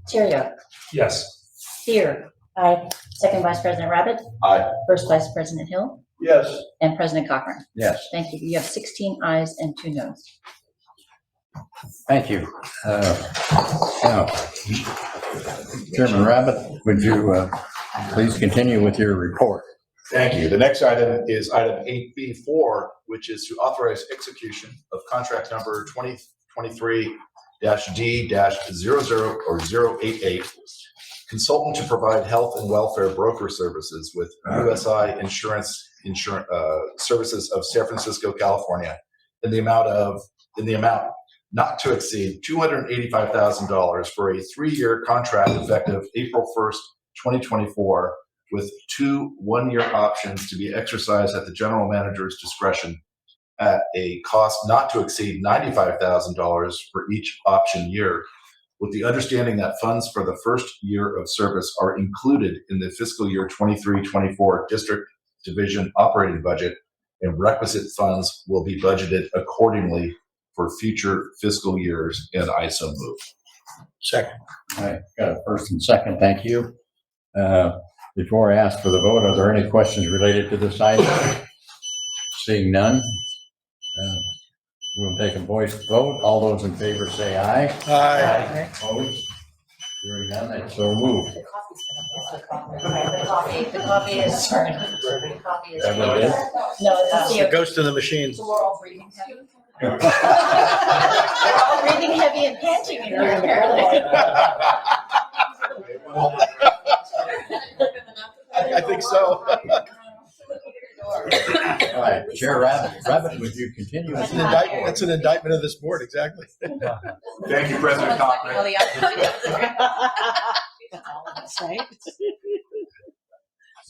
Terrio. Yes. Fear. Aye. Second Vice President Rabbit. Aye. First Vice President Hill. Yes. And President Cochran. Yes. Thank you. You have 16 ayes and 2 noes. Thank you. Now, Chairman Rabbit, would you please continue with your report? Thank you. The next item is item 8B4, which is to authorize execution of contract number 2023-D-00 or 088, consultant to provide health and welfare broker services with USI Insurance Services of San Francisco, California, in the amount not to exceed $285,000 for a 3-year contract effective April 1st, 2024, with 2 one-year options to be exercised at the general manager's discretion at a cost not to exceed $95,000 for each option year, with the understanding that funds for the first year of service are included in the fiscal year 23-24 district division operating budget, and requisite funds will be budgeted accordingly for future fiscal years, and I so move. Second. All right, got a first and second, thank you. Before I ask for the vote, are there any questions related to this item? Seeing none, we'll take a voice vote. All those in favor say aye. Aye. Opposed? Hearing none, that's so moved. The coffee is, sorry. The coffee is. That what it is? No, it's The ghost in the machine. So we're all breathing heavy. We're all breathing heavy and panting in here apparently. I think so. All right, Chair Rabbit, would you continue? It's an indictment of this board, exactly. Thank you, President Cochran.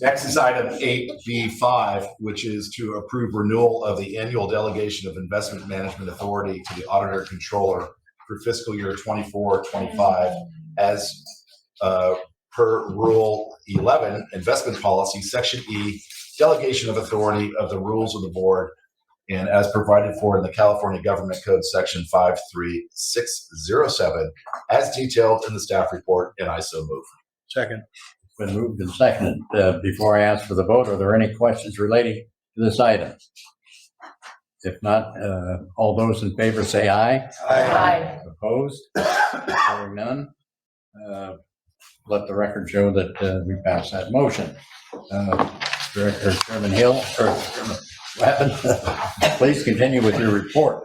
Next is item 8B5, which is to approve renewal of the annual delegation of investment management authority to the auditor controller for fiscal year 24-25 as per Rule 11, Investment Policy, Section E, Delegation of Authority of the Rules of the Board, and as provided for in the California Government Code, Section 53607, as detailed in the staff report, and I so move. Second. It's been moved and seconded. Before I ask for the vote, are there any questions relating to this item? If not, all those in favor say aye. Aye. Opposed? Hearing none. Let the record show that we passed that motion. Director Chairman Hill, or Chairman Rabbit, please continue with your report.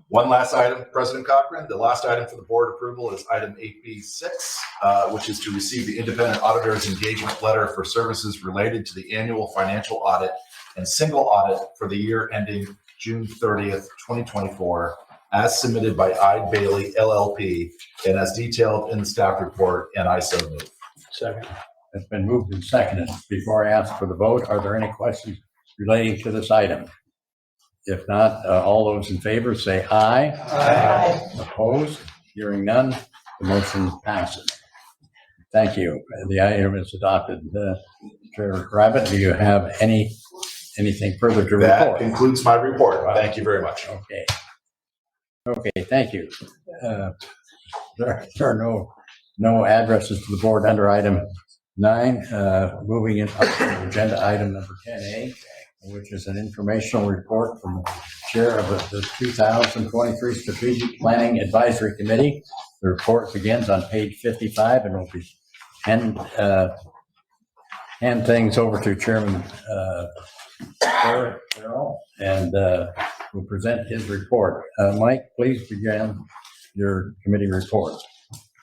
One last item, President Cochran. The last item for the board approval is item 8B6, which is to receive the independent auditor's engagement letter for services related to the annual financial audit and single audit for the year ending June 30th, 2024, as submitted by Eide Bailly LLP and as detailed in the staff report, and I so move. Second. It's been moved and seconded. Before I ask for the vote, are there any questions relating to this item? If not, all those in favor say aye. Aye. Opposed? Hearing none, the motion passes. Thank you. The item is adopted. Chair Rabbit, do you have anything further to That report? concludes my report. Thank you very much. Okay. Okay, thank you. There are no addresses to the board under item 9. Moving in to agenda item number 10A, which is an informational report from the chair of the 2023 Strategic Planning Advisory Committee. The report begins on page 55 and will be hand things over to Chairman Farrell and will present his report. Mike, please begin your committee report.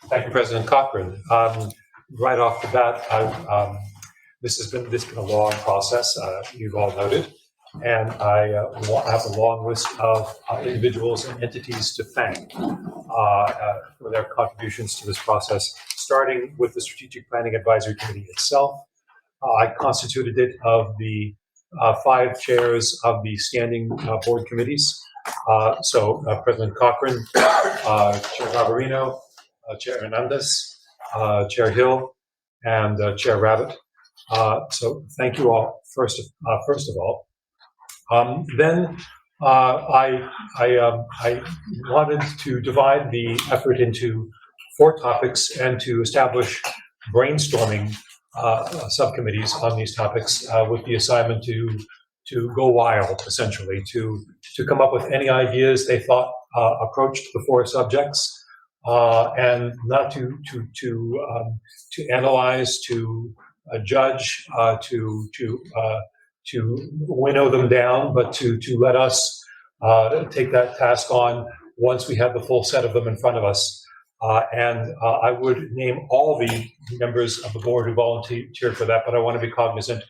Thank you, President Cochran. Right off the bat, this has been a long process, you've all noted, and I have a long list of individuals and entities to thank for their contributions to this process, starting with the Strategic Planning Advisory Committee itself. I constituted it of the 5 chairs of the standing board committees. So President Cochran, Chair Garbarino, Chair Hernandez, Chair Hill, and Chair Rabbit. So thank you all first of all. Then I wanted to divide the effort into 4 topics and to establish brainstorming subcommittees on these topics with the assignment to go wild, essentially, to come up with any ideas they thought approached the 4 subjects. And not to analyze, to judge, to winnow them down, but to let us take that task on once we have the full set of them in front of us. And I would name all the members of the board who volunteered for that, but I want to be cognizant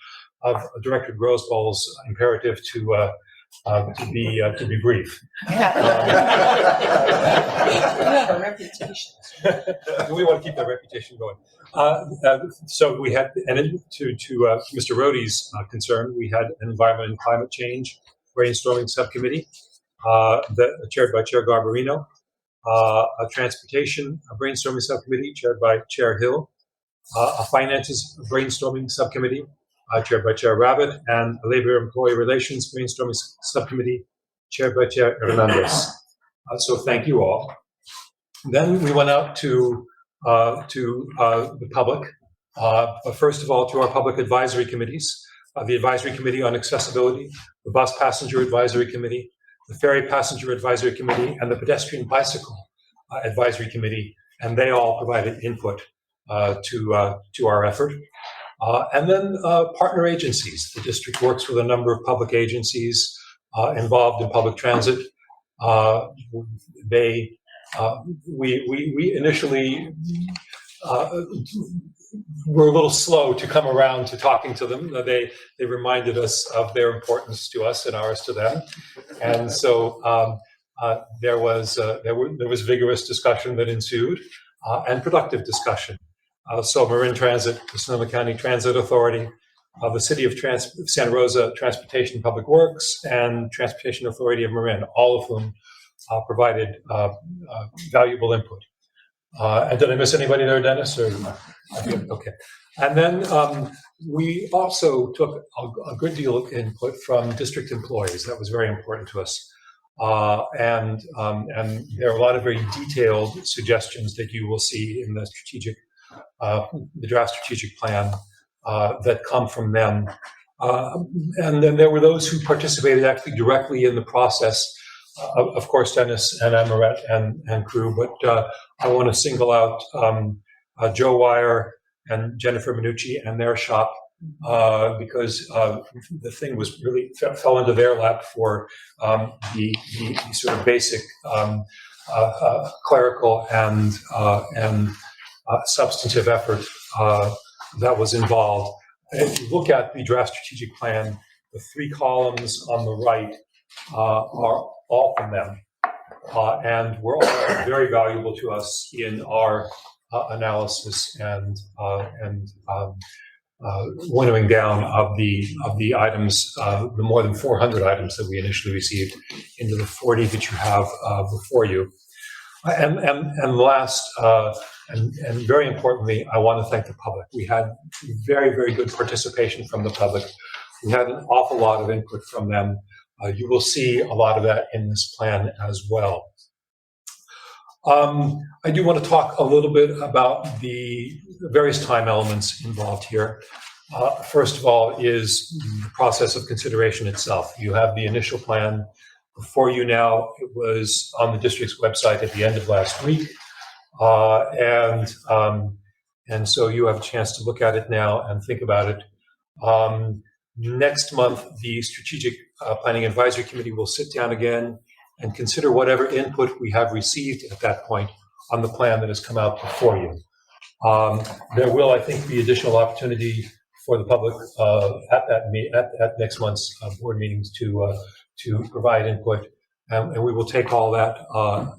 of Director Grosboll's imperative to be brief. We have a reputation. We want to keep that reputation going. So we had, and to Mr. Rohde's concern, we had an environment and climate change brainstorming subcommittee chaired by Chair Garbarino, a transportation brainstorming subcommittee chaired by Chair Hill, a finances brainstorming subcommittee chaired by Chair Rabbit, and a labor employee relations brainstorming subcommittee chaired by Chair Hernandez. So thank you all. Then we went out to the public But first of all, to our public advisory committees, the Advisory Committee on Accessibility, the Bus Passenger Advisory Committee, the Ferry Passenger Advisory Committee, and the Pedestrian Bicycle Advisory Committee, and they all provided input to our effort. And then partner agencies. The district works with a number of public agencies involved in public transit. We initially were a little slow to come around to talking to them. They reminded us of their importance to us and ours to them, and so there was vigorous discussion that ensued and productive discussion. So Marin Transit, the Sonoma County Transit Authority, the City of Santa Rosa Transportation Public Works, and Transportation Authority of Marin, all of whom provided valuable input. And did I miss anybody there, Dennis? Or okay. And then we also took a good deal of input from district employees. That was very important to us. And there are a lot of very detailed suggestions that you will see in the draft strategic plan that come from them. And then there were those who participated actually directly in the process. Of course, Dennis and Amaret and crew, but I want to single out Joe Wire and Jennifer Minucci and their shop because the thing was really fell into their lap for the sort of basic clerical and substantive effort that was involved. If you look at the draft strategic plan, the 3 columns on the right are all from them, and were all very valuable to us in our analysis and winnowing down of the items, the more than 400 items that we initially received, into the 40 that you have before you. And last, and very importantly, I want to thank the public. We had very, very good participation from the public. We had an awful lot of input from them. You will see a lot of that in this plan as well. I do want to talk a little bit about the various time elements involved here. First of all is the process of consideration itself. You have the initial plan before you now. It was on the district's website at the end of last week. And so you have a chance to look at it now and think about it. Next month, the Strategic Planning Advisory Committee will sit down again and consider whatever input we have received at that point on the plan that has come out before you. There will, I think, be additional opportunity for the public at next month's board meetings to provide input, and we will take all that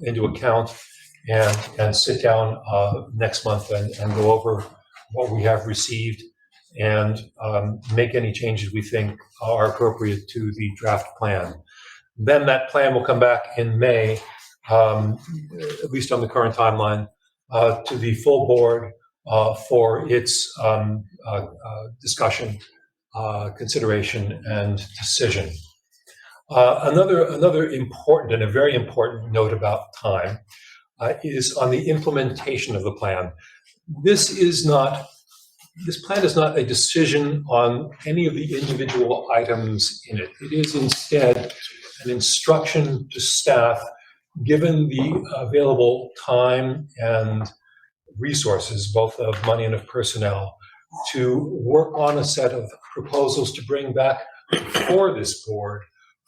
into account and sit down next month and go over what we have received and make any changes we think are appropriate to the draft plan. Then that plan will come back in May, at least on the current timeline, to the full board for its discussion, consideration, and decision. Another important and a very important note about time is on the implementation of the plan. This plan is not a decision on any of the individual items in it. It is instead an instruction to staff, given the available time and resources, both of money and of personnel, to work on a set of proposals to bring back for this board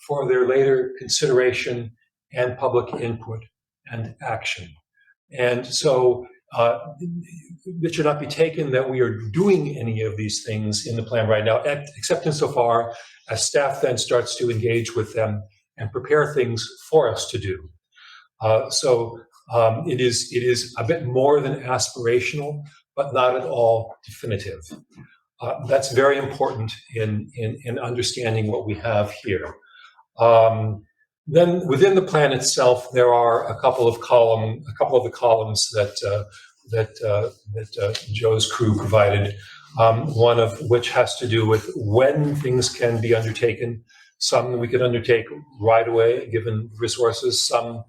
for their later consideration and public input and action. And so it should not be taken that we are doing any of these things in the plan right now, except insofar as staff then starts to engage with them and prepare things for us to do. So it is a bit more than aspirational, but not at all definitive. That's very important in understanding what we have here. Then within the plan itself, there are a couple of the columns that Joe's crew provided. One of which has to do with when things can be undertaken. Some we could undertake right away, given resources. Some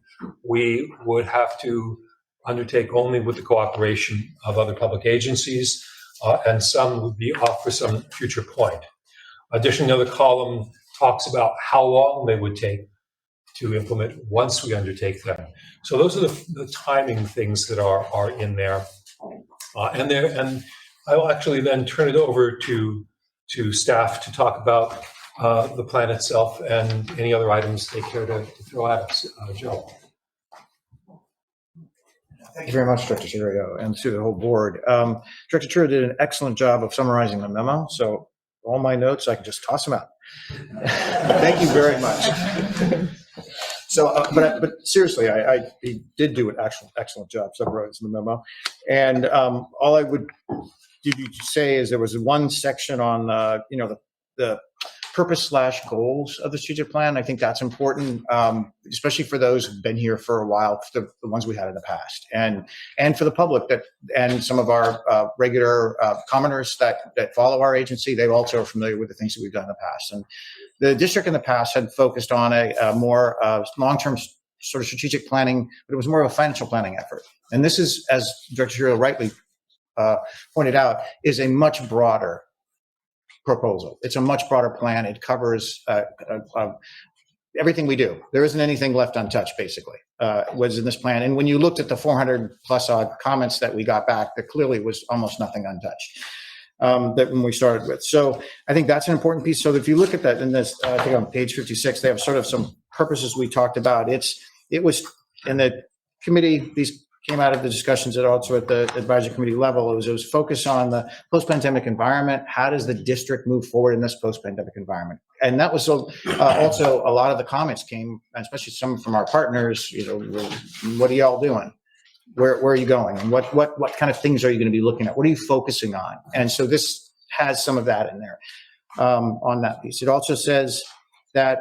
we would have to undertake only with the cooperation of other public agencies. and some would be off for some future point. Additionally, another column talks about how long they would take to implement once we undertake them. So those are the timing things that are in there. And I will actually then turn it over to staff to talk about the plan itself and any other items they care to throw at us. Joe. Thank you very much, Director Terrio, and to the whole board. Director Terrio did an excellent job of summarizing the memo, so all my notes, I can just toss them out. Thank you very much. So, but seriously, he did do an excellent job summarizing the memo. And all I would give you to say is there was one section on, the purpose/goals of the strategic plan. I think that's important, especially for those who've been here for a while, the ones we had in the past, and for the public and some of our regular commoners that follow our agency. They also are familiar with the things that we've done in the past. And the district in the past had focused on a more long-term sort of strategic planning, but it was more of a financial planning effort. And this is, as Director Shiro rightly pointed out, is a much broader proposal. It's a much broader plan. It covers everything we do. There isn't anything left untouched, basically, was in this plan. And when you looked at the 400 plus odd comments that we got back, there clearly was almost nothing untouched that when we started with. So I think that's an important piece. So if you look at that in this, I think on page 56, they have sort of some purposes we talked about. It was in the committee, these came out of the discussions that also at the advisory committee level. It was focused on the post-pandemic environment. How does the district move forward in this post-pandemic environment? And that was also a lot of the comments came, especially some from our partners, what are y'all doing? Where are you going? And what kind of things are you going to be looking at? What are you focusing on? And so this has some of that in there on that piece. It also says that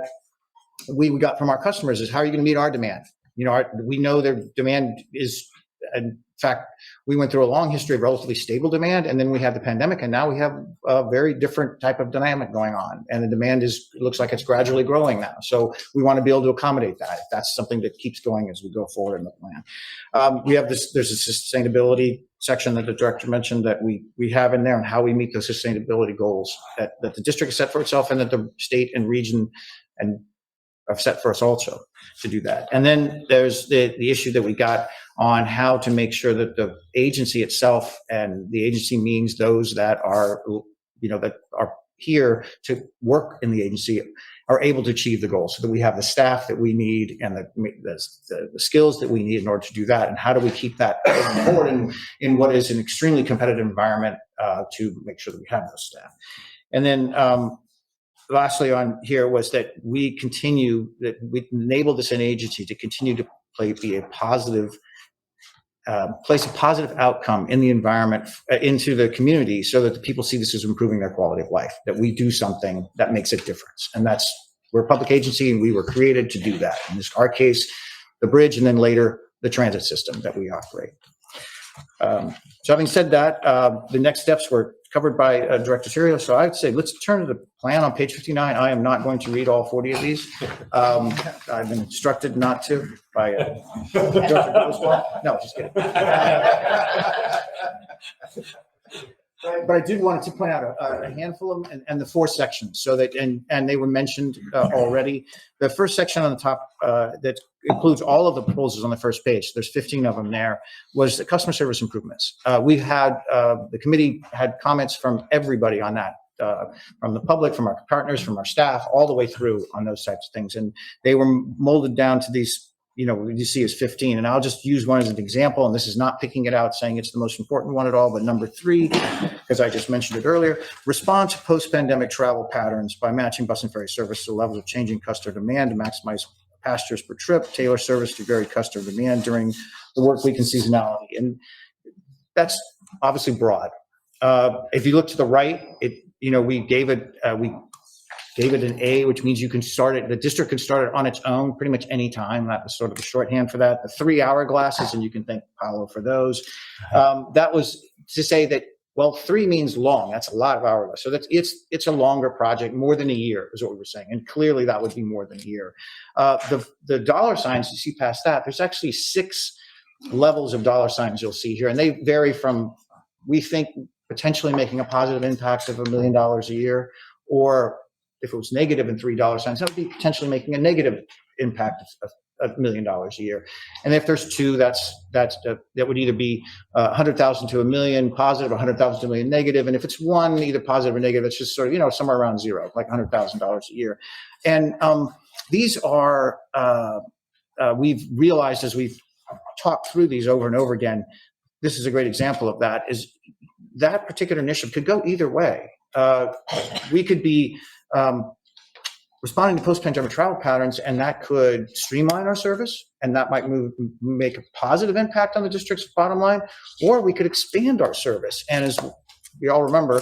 we got from our customers is how are you going to meet our demand? We know their demand is, in fact, we went through a long history of relatively stable demand, and then we had the pandemic, and now we have a very different type of dynamic going on, and the demand looks like it's gradually growing now. So we want to be able to accommodate that. If that's something that keeps going as we go forward in the plan. We have there's a sustainability section that the director mentioned that we have in there and how we meet those sustainability goals that the district has set for itself and that the state and region and have set for us also to do that. And then there's the issue that we got on how to make sure that the agency itself, and the agency means those that are, that are here to work in the agency, are able to achieve the goals, so that we have the staff that we need and the skills that we need in order to do that. And how do we keep that going forward in what is an extremely competitive environment to make sure that we have those staff. And then lastly on here was that we enable this agency to continue to be a positive, place a positive outcome in the environment, into the community, so that the people see this as improving their quality of life, that we do something that makes a difference. And we're a public agency and we were created to do that. In our case, the bridge, and then later the transit system that we operate. So having said that, the next steps were covered by Director Terrio. So I'd say let's turn to the plan on page 59. I am not going to read all 40 of these. I've been instructed not to by Director Goswell. No, just kidding. But I did want to point out a handful of them and the 4 sections, so that and they were mentioned already. The first section on the top that includes all of the proposals on the first page, there's 15 of them there, was the customer service improvements. We've had the committee had comments from everybody on that, from the public, from our partners, from our staff, all the way through on those types of things, and they were molded down to these. What you see is 15, and I'll just use one as an example, and this is not picking it out saying it's the most important one at all, but number 3, because I just mentioned it earlier, respond to post-pandemic travel patterns by matching bus and ferry service to levels of changing customer demand to maximize passengers per trip, tailor service to varied customer demand during the work week and seasonality. And that's obviously broad. If you look to the right, we gave it an A, which means you can start it. The district can start it on its own pretty much any time. That was sort of the shorthand for that. The 3 hourglasses, and you can thank Paolo for those. That was to say that, well, 3 means long. That's a lot of hourglass. So it's a longer project, more than a year is what we were saying. And clearly that would be more than a year. The dollar signs, you see past that, there's actually 6 levels of dollar signs you'll see here. And they vary from, we think, potentially making a positive impact of $1 million a year, or if it was negative in $3 cents, that would be potentially making a negative impact of $1 million a year. And if there's two, that would either be 100,000 to $1 million positive, 100,000 to $1 million negative. And if it's one, either positive or negative, it's just sort of, somewhere around zero, like $100,000 a year. And these are, we've realized as we've talked through these over and over again, this is a great example of that, is that particular initiative could go either way. We could be responding to post-pandemic travel patterns, and that could streamline our service, and that might make a positive impact on the district's bottom line, or we could expand our service. And as we all remember,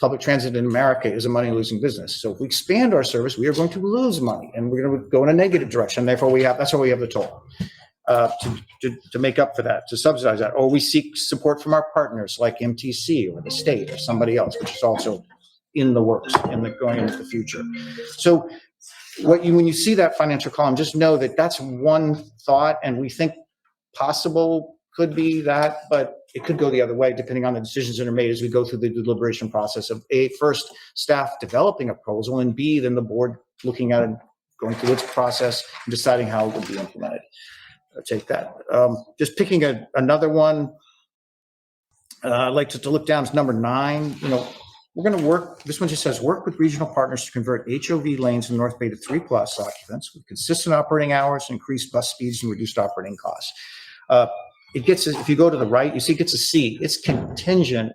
public transit in America is a money-losing business. So if we expand our service, we are going to lose money, and we're going to go in a negative direction. Therefore, that's why we have the toll. To make up for that, to subsidize that, or we seek support from our partners like MTC or the state or somebody else, which is also in the works and going into the future. So when you see that financial column, just know that that's one thought, and we think possible could be that, but it could go the other way depending on the decisions that are made as we go through the deliberation process of first staff developing a proposal, and B, then the board looking at it, going through its process and deciding how it will be implemented. I'll take that. Just picking another one, I'd like to look down to number 9. We're going to work, this one just says, work with regional partners to convert HOV lanes in North Bay to 3+ occupants with consistent operating hours, increased bus speeds, and reduced operating costs. It gets, if you go to the right, you see it gets a C. It's contingent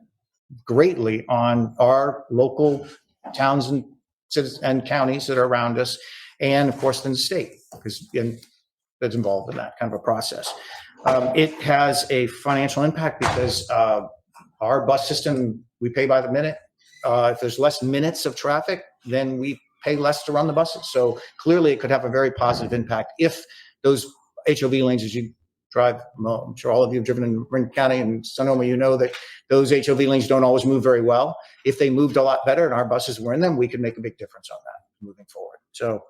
greatly on our local towns and counties that are around us, and of course then the state, because that's involved in that kind of a process. It has a financial impact because our bus system, we pay by the minute. If there's less minutes of traffic, then we pay less to run the buses. So clearly it could have a very positive impact if those HOV lanes, as you drive, well, I'm sure all of you have driven in Marin County and Sonoma, you know that those HOV lanes don't always move very well. If they moved a lot better and our buses were in them, we could make a big difference on that moving forward. So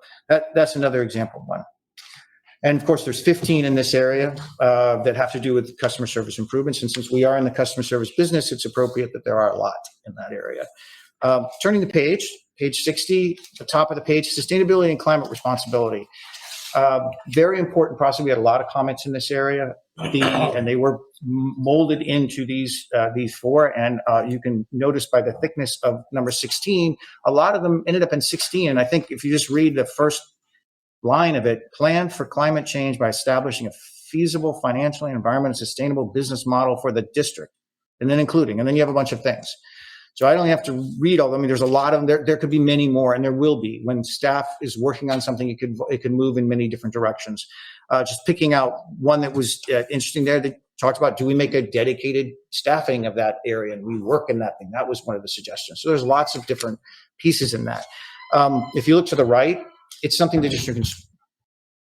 that's another example of one. And of course, there's 15 in this area that have to do with customer service improvements. And since we are in the customer service business, it's appropriate that there are a lot in that area. Turning the page 60, the top of the page, sustainability and climate responsibility. Very important process. We had a lot of comments in this area, and they were molded into these 4. And you can notice by the thickness of number 16, a lot of them ended up in 16. And I think if you just read the first line of it, plan for climate change by establishing a feasible, financially and environmentally sustainable business model for the district, and then and then you have a bunch of things. So I don't have to read all of them. I mean, there's a lot of them. There could be many more, and there will be. When staff is working on something, it can move in many different directions. Just picking out one that was interesting there that talked about, do we make a dedicated staffing of that area, and we work in that thing? That was one of the suggestions. So there's lots of different pieces in that. If you look to the right, it's something the district can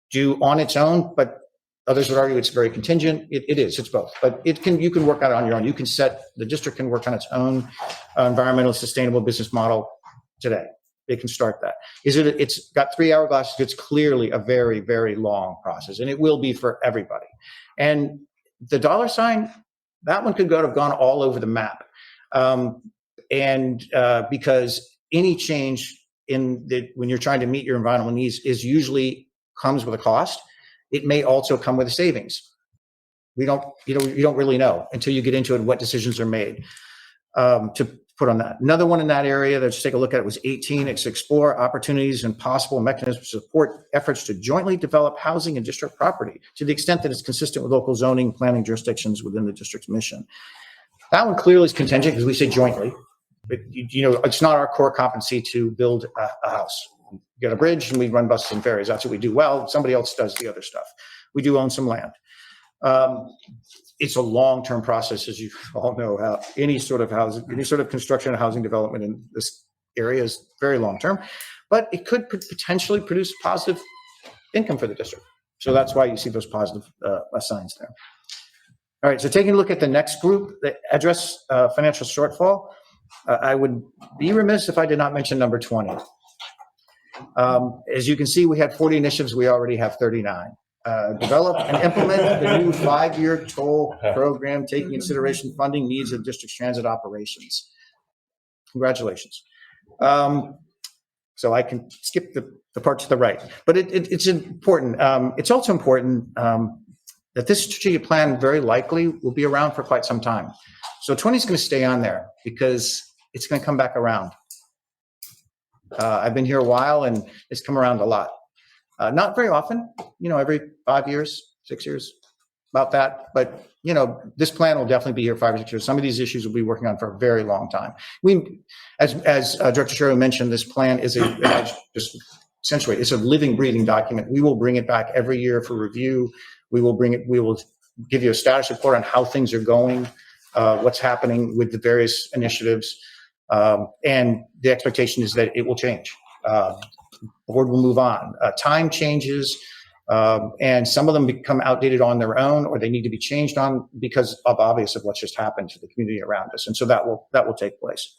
do on its own, but others would argue it's very contingent. It is, it's both, but you can work on it on your own. The district can work on its own environmental sustainable business model today. It can start that. It's got 3 hourglasses. It's clearly a very, very long process, and it will be for everybody. And the dollar sign, that one could have gone all over the map. Because any change when you're trying to meet your environmental needs usually comes with a cost. It may also come with a savings. You don't really know until you get into it what decisions are made to put on that. Another one in that area, let's take a look at it, was 18. It's explore opportunities and possible mechanisms to support efforts to jointly develop housing and district property to the extent that it's consistent with local zoning planning jurisdictions within the district's mission. That one clearly is contingent because we say jointly. But, it's not our core competency to build a house. We get a bridge and we run buses and ferries. That's what we do well. Somebody else does the other stuff. We do own some land. It's a long-term process, as you all know. How any sort of construction and housing development in this area is very long-term, but it could potentially produce positive income for the district. So that's why you see those positive signs there. All right, so taking a look at the next group, the address financial shortfall. I would be remiss if I did not mention number 20. As you can see, we had 40 initiatives. We already have 39. develop and implement the new 5-year toll program, taking consideration funding needs of district's transit operations. Congratulations. So I can skip the part to the right, but it's important. It's also important that this strategic plan very likely will be around for quite some time. So 20 is going to stay on there because it's going to come back around. I've been here a while and it's come around a lot. Not very often, every 5 years, 6 years, about that. But, this plan will definitely be here 5 or 6 years. Some of these issues we'll be working on for a very long time. As Director Sherrill mentioned, this plan is just accentuate, it's a living, breathing document. We will bring it back every year for review. We will give you a status report on how things are going, what's happening with the various initiatives. And the expectation is that it will change. The board will move on. Time changes, and some of them become outdated on their own, or they need to be changed on because of obvious of what's just happened to the community around us. And so that will take place.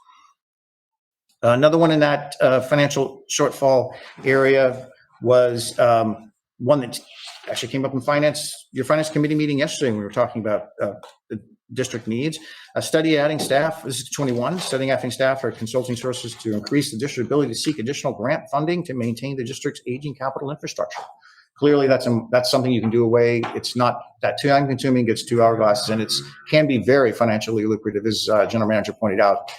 Another one in that financial shortfall area was one that actually came up in your finance committee meeting yesterday when we were talking about the district needs. A study adding staff, this is 21, studying adding staff or consulting sources to increase the district's ability to seek additional grant funding to maintain the district's aging capital infrastructure. Clearly, that's something you can do away. It's not that time consuming, gets 2 hourglasses, and can be very financially lucrative, as General Manager pointed out,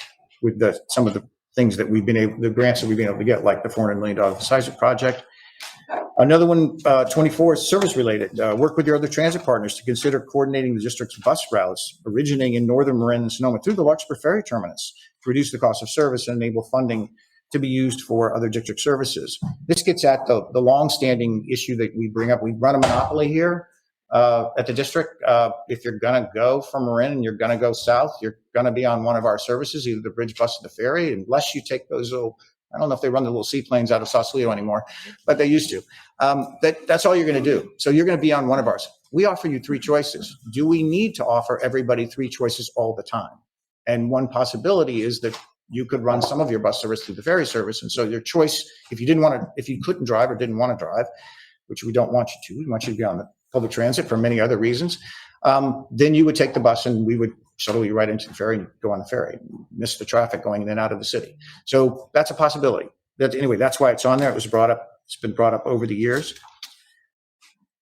with some of the things that the grants that we've been able to get, like the $400 million Seismic project. Another one, 24, is service-related. Work with your other transit partners to consider coordinating the district's bus routes originating in northern Marin and Sonoma through the Larkspur Ferry Terminus to reduce the cost of service and enable funding to be used for other district services. This gets at the long-standing issue that we bring up. We run a monopoly here at the district. If you're going to go from Marin and you're going to go south, you're going to be on one of our services, either the bridge, bus, or the ferry, unless you take those little, I don't know if they run the little seaplanes out of Sausalito anymore, but they used to. That's all you're going to do. So you're going to be on one of ours. We offer you 3 choices. Do we need to offer everybody 3 choices all the time? And one possibility is that you could run some of your bus service through the ferry service. And so your choice, if you couldn't drive or didn't want to drive, which we don't want you to, we want you to be on the public transit for many other reasons, then you would take the bus and we would shuttle you right into the ferry and go on the ferry, miss the traffic going in and out of the city. So that's a possibility. Anyway, that's why it's on there. It's been brought up over the years.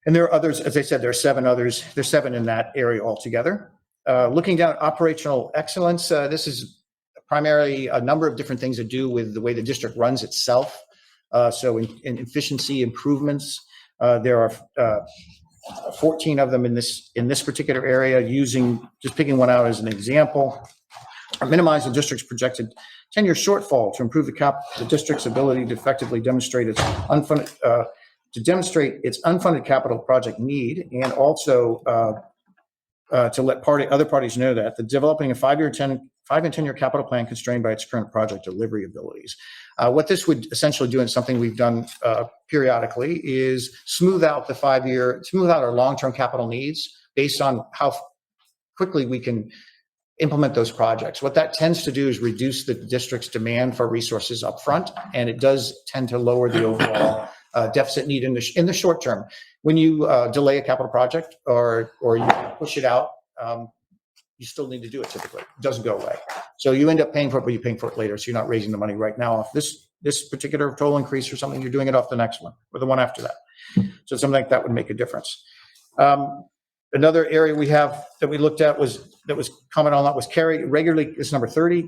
And there are others, as I said, there are 7 others. There's 7 in that area altogether. Looking down at operational excellence, this is primarily a number of different things to do with the way the district runs itself. So in efficiency improvements, there are 14 of them in this particular area, just picking one out as an example. Minimize the district's projected 10-year shortfall to improve the district's ability to effectively demonstrate its unfunded capital project need, and also to let other parties know that the developing a 5 and 10-year capital plan constrained by its current project delivery abilities. What this would essentially do, and something we've done periodically, is smooth out our long-term capital needs based on how quickly we can implement those projects. What that tends to do is reduce the district's demand for resources up front, and it does tend to lower the overall deficit need in the short term. When you delay a capital project or you push it out, you still need to do it typically. It doesn't go away. So you end up paying for it, but you're paying for it later. So you're not raising the money right now off this particular toll increase or something. You're doing it off the next one or the one after that. So something like that would make a difference. Another area we have that we looked at was commented on that was this is number 30,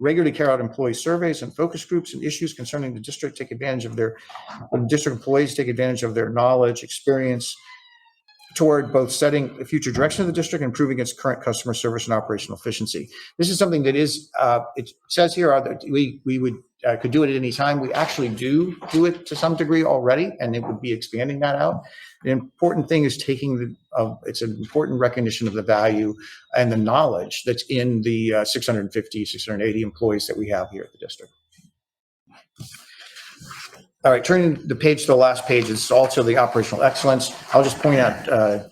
regularly carry out employee surveys and focus groups and issues concerning the district, district employees take advantage of their knowledge, experience, toward both setting the future direction of the district and improving its current customer service and operational efficiency. This is something that is, it says here that we could do it at any time. We actually do it to some degree already, and it would be expanding that out. The important thing is it's an important recognition of the value and the knowledge that's in the 650, 680 employees that we have here at the district. All right, turning the page to the last page is also the operational excellence. I'll just point out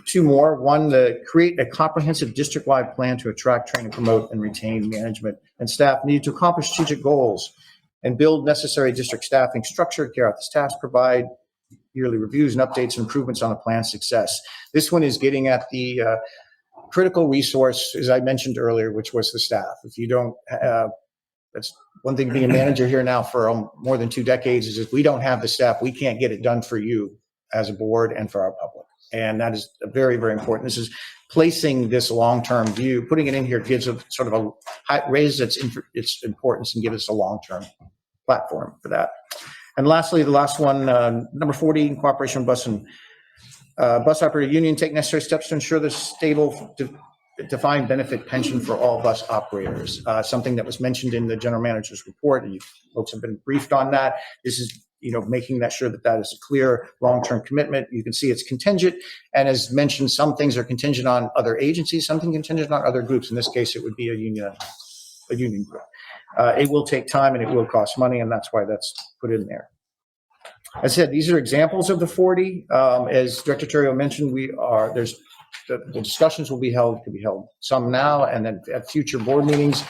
2 more. One, create a comprehensive district-wide plan to attract, train, and promote and retain management and staff needed to accomplish strategic goals and build necessary district staffing structure, carry out this task, provide yearly reviews and updates and improvements on a plan's success. This one is getting at the critical resource, as I mentioned earlier, which was the staff. If you don't, that's one thing being a manager here now for more than 2 decades, is if we don't have the staff, we can't get it done for you as a board and for our public. And that is very, very important. This is placing this long-term view, putting it in here gives a sort of raises its importance and gives us a long-term platform for that. And lastly, the last one, number 40, in cooperation with bus operator union, take necessary steps to ensure the stable defined benefit pension for all bus operators. Something that was mentioned in the general manager's report, and you folks have been briefed on that. This is, making sure that is a clear long-term commitment. You can see it's contingent, and as mentioned, some things are contingent on other agencies, something contingent on other groups. In this case, it would be a union group. It will take time and it will cost money, and that's why that's put in there. As I said, these are examples of the 40. As Director Terrio mentioned, the discussions could be held some now and then at future board meetings.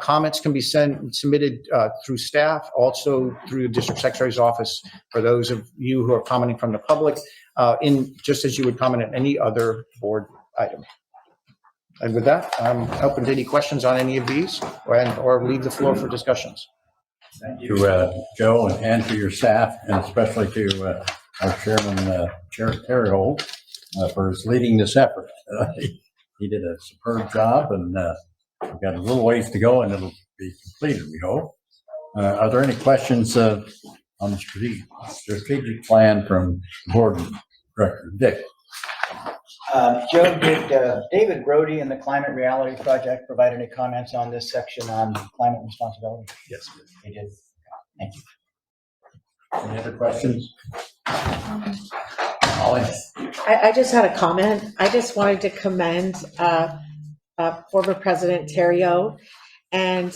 Comments can be submitted through staff, also through the district secretary's office for those of you who are commenting from the public, just as you would comment on any other board item. And with that, I'm open to any questions on any of these, or leave the floor for discussions. Thank you, Joe, and to your staff, and especially to our chairman, Chair Terrio, for his leading this effort. He did a superb job, and we've got a little ways to go, and it'll be completed, we hope. Are there any questions on the strategic plan from Board Director Dick? Joe, did David Brody and the Climate Reality Project provide any comments on this section on climate responsibility? Yes, they did. Thank you. Any other questions? I just had a comment. I just wanted to commend former President Terrio and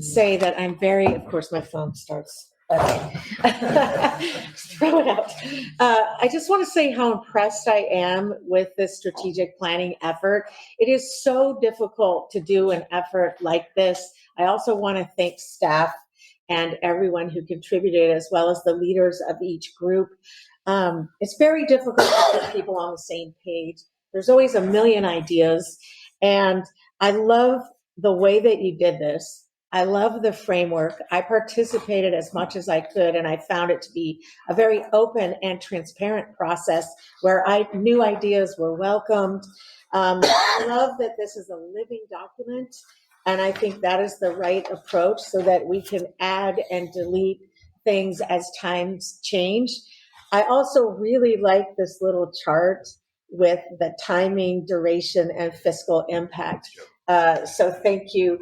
say that I'm of course my phone starts. Okay. Throw it out. I just want to say how impressed I am with this strategic planning effort. It is so difficult to do an effort like this. I also want to thank staff and everyone who contributed, as well as the leaders of each group. It's very difficult to put people on the same page. There's always a million ideas, and I love the way that you did this. I love the framework. I participated as much as I could, and I found it to be a very open and transparent process where I knew ideas were welcomed. I love that this is a living document, and I think that is the right approach so that we can add and delete things as times change. I also really like this little chart with the timing, duration, and fiscal impact. So thank you,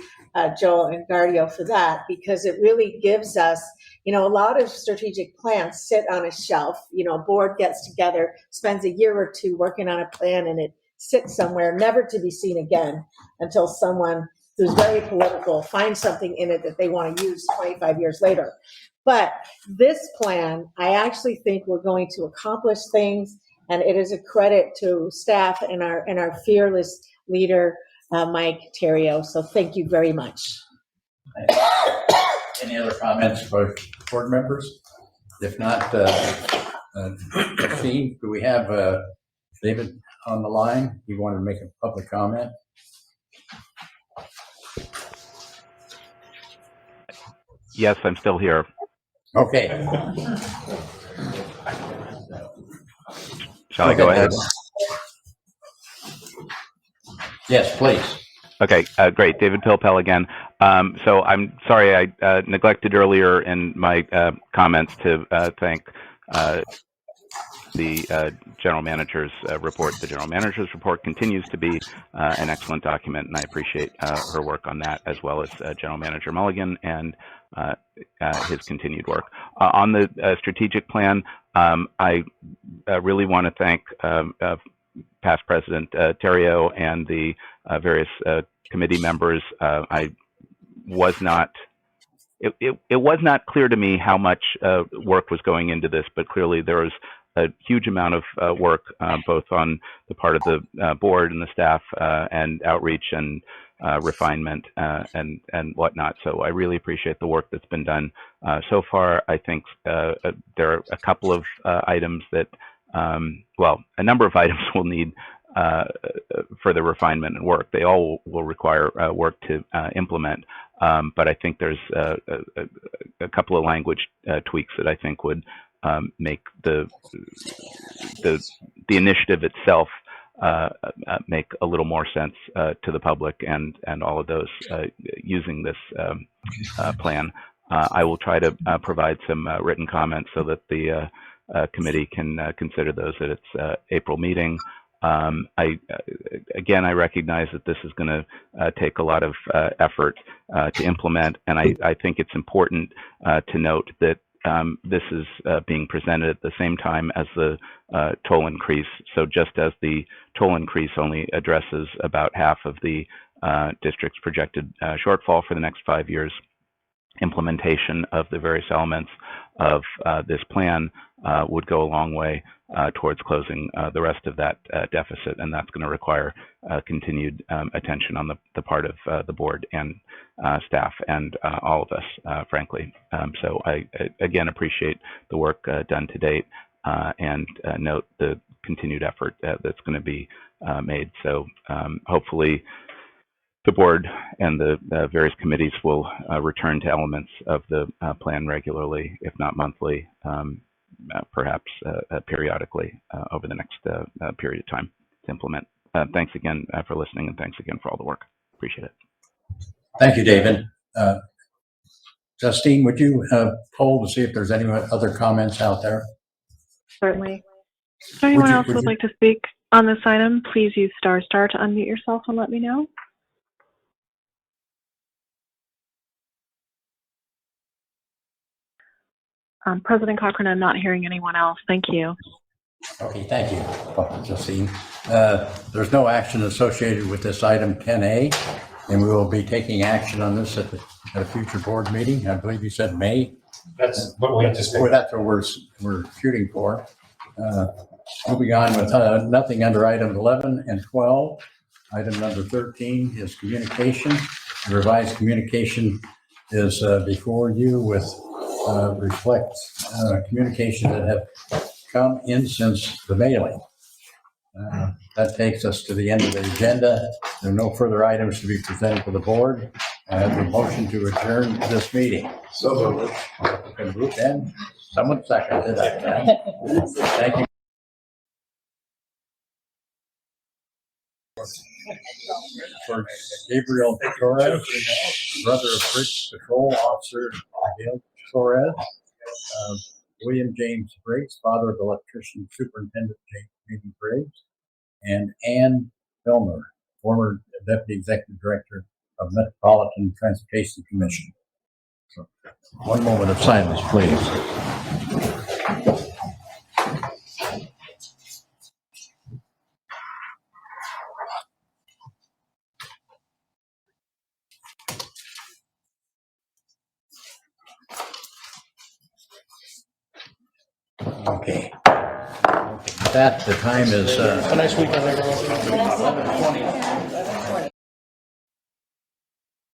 Joel and Gardio, for that, because it really gives us, a lot of strategic plans sit on a shelf. Board gets together, spends a year or two working on a plan, and it sits somewhere, never to be seen again until someone who's very political finds something in it that they want to use 25 years later. But this plan, I actually think we're going to accomplish things, and it is a credit to staff and our fearless leader, Mike Terrio. So thank you very much. Any other comments for board members? If not, Christine, do we have David on the line? You want to make a public comment? Yes, I'm still here. Okay. Shall I go ahead? Yes, please. Okay, great. David Pilpel again. So I'm sorry I neglected earlier in my comments to thank the general manager's report. The general manager's report continues to be an excellent document, and I appreciate her work on that, as well as General Manager Mulligan and his continued work. On the strategic plan, I really want to thank past President Terrio and the various committee members. It was not clear to me how much work was going into this, but clearly there was a huge amount of work, both on the part of the board and the staff, and outreach and refinement and whatnot. So I really appreciate the work that's been done so far. I think there are a couple of items that, well, a number of items will need further refinement and work. They all will require work to implement. But I think there's a couple of language tweaks that I think would make the initiative itself make a little more sense to the public and all of those using this plan. I will try to provide some written comments so that the committee can consider those at its April meeting. Again, I recognize that this is going to take a lot of effort to implement, and I think it's important to note that this is being presented at the same time as the toll increase. So just as the toll increase only addresses about half of the district's projected shortfall for the next 5 years, implementation of the various elements of this plan would go a long way towards closing the rest of that deficit, and that's going to require continued attention on the part of the board and staff and all of us, frankly. So I again appreciate the work done to date and note the continued effort that's going to be made. So hopefully the board and the various committees will return to elements of the plan regularly, if not monthly, perhaps periodically over the next period of time to implement. Thanks again for listening, and thanks again for all the work. Appreciate it. Thank you, David. Justine, would you poll to see if there's any other comments out there? Certainly. If anyone else would like to speak on this item, please use ** to unmute yourself and let me know. President Cochran, I'm not hearing anyone else. Thank you. Okay, thank you, Justine. There's no action associated with this item 10A, and we will be taking action on this at a future board meeting. I believe you said May. That's what we anticipate. Well, that's what we're shooting for. Moving on with nothing under item 11 and 12. Item number 13 is communication. The revised communication is before you with reflects communication that have come in since the mailing. That takes us to the end of the agenda. There are no further items to be presented to the board. I have a motion to adjourn this meeting. So moved. And someone seconded that. Thank you. For Gabriel Torres, brother of Bridge Patrol Officer Gail Torres, William James Briggs, father of electrician Superintendent James Briggs, and Ann Filmer, former Deputy Executive Director of Metropolitan Transportation Commission. So, one moment of silence, please. Okay. With that, the time is A nice weekend, everyone. 11:20.